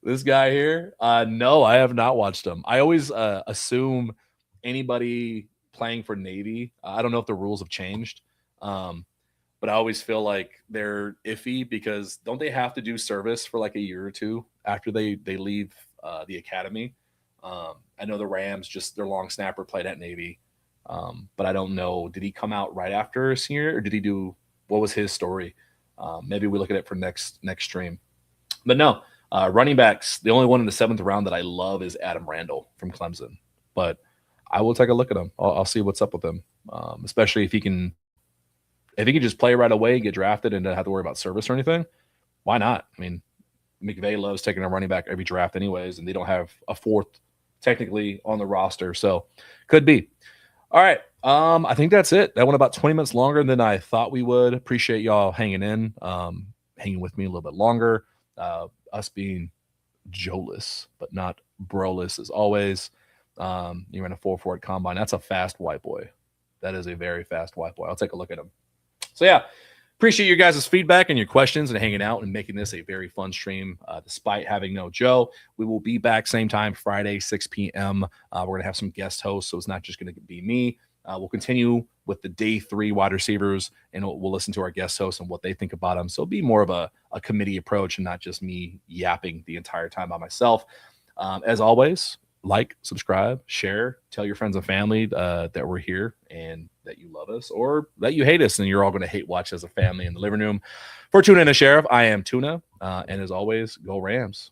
This guy here? No, I have not watched him. I always assume anybody playing for Navy, I don't know if the rules have changed, but I always feel like they're iffy because don't they have to do service for like a year or 2 after they leave the academy? I know the Rams, just their long snapper played at Navy, but I don't know. Did he come out right after senior, or did he do? What was his story? Maybe we look at it for next stream. But no, running backs. The only one in the 7th round that I love is Adam Randall from Clemson. But I will take a look at him. I'll see what's up with him, especially if he can just play right away, get drafted, and not have to worry about service or anything. Why not? I mean, McVay loves taking a running back every draft anyways, and they don't have a 4th technically on the roster. So could be. All right. I think that's it. That went about 20 minutes longer than I thought we would. Appreciate y'all hanging in, hanging with me a little bit longer. Us being Joeless, but not broless as always. You ran a 4.4 at combine. That's a fast white boy. That is a very fast white boy. I'll take a look at him. So yeah, appreciate your guys' feedback and your questions and hanging out and making this a very fun stream. Despite having no Joe, we will be back same time Friday, 6 p.m. We're going to have some guest hosts, so it's not just going to be me. We'll continue with the day 3 wide receivers, and we'll listen to our guest hosts and what they think about them. So it'll be more of a committee approach and not just me yapping the entire time by myself. As always, like, subscribe, share, tell your friends and family that we're here and that you love us, or that you hate us and you're all going to hate watch as a family in the living room. For Tuna and the Sheriff, I am Tuna. And as always, go Rams.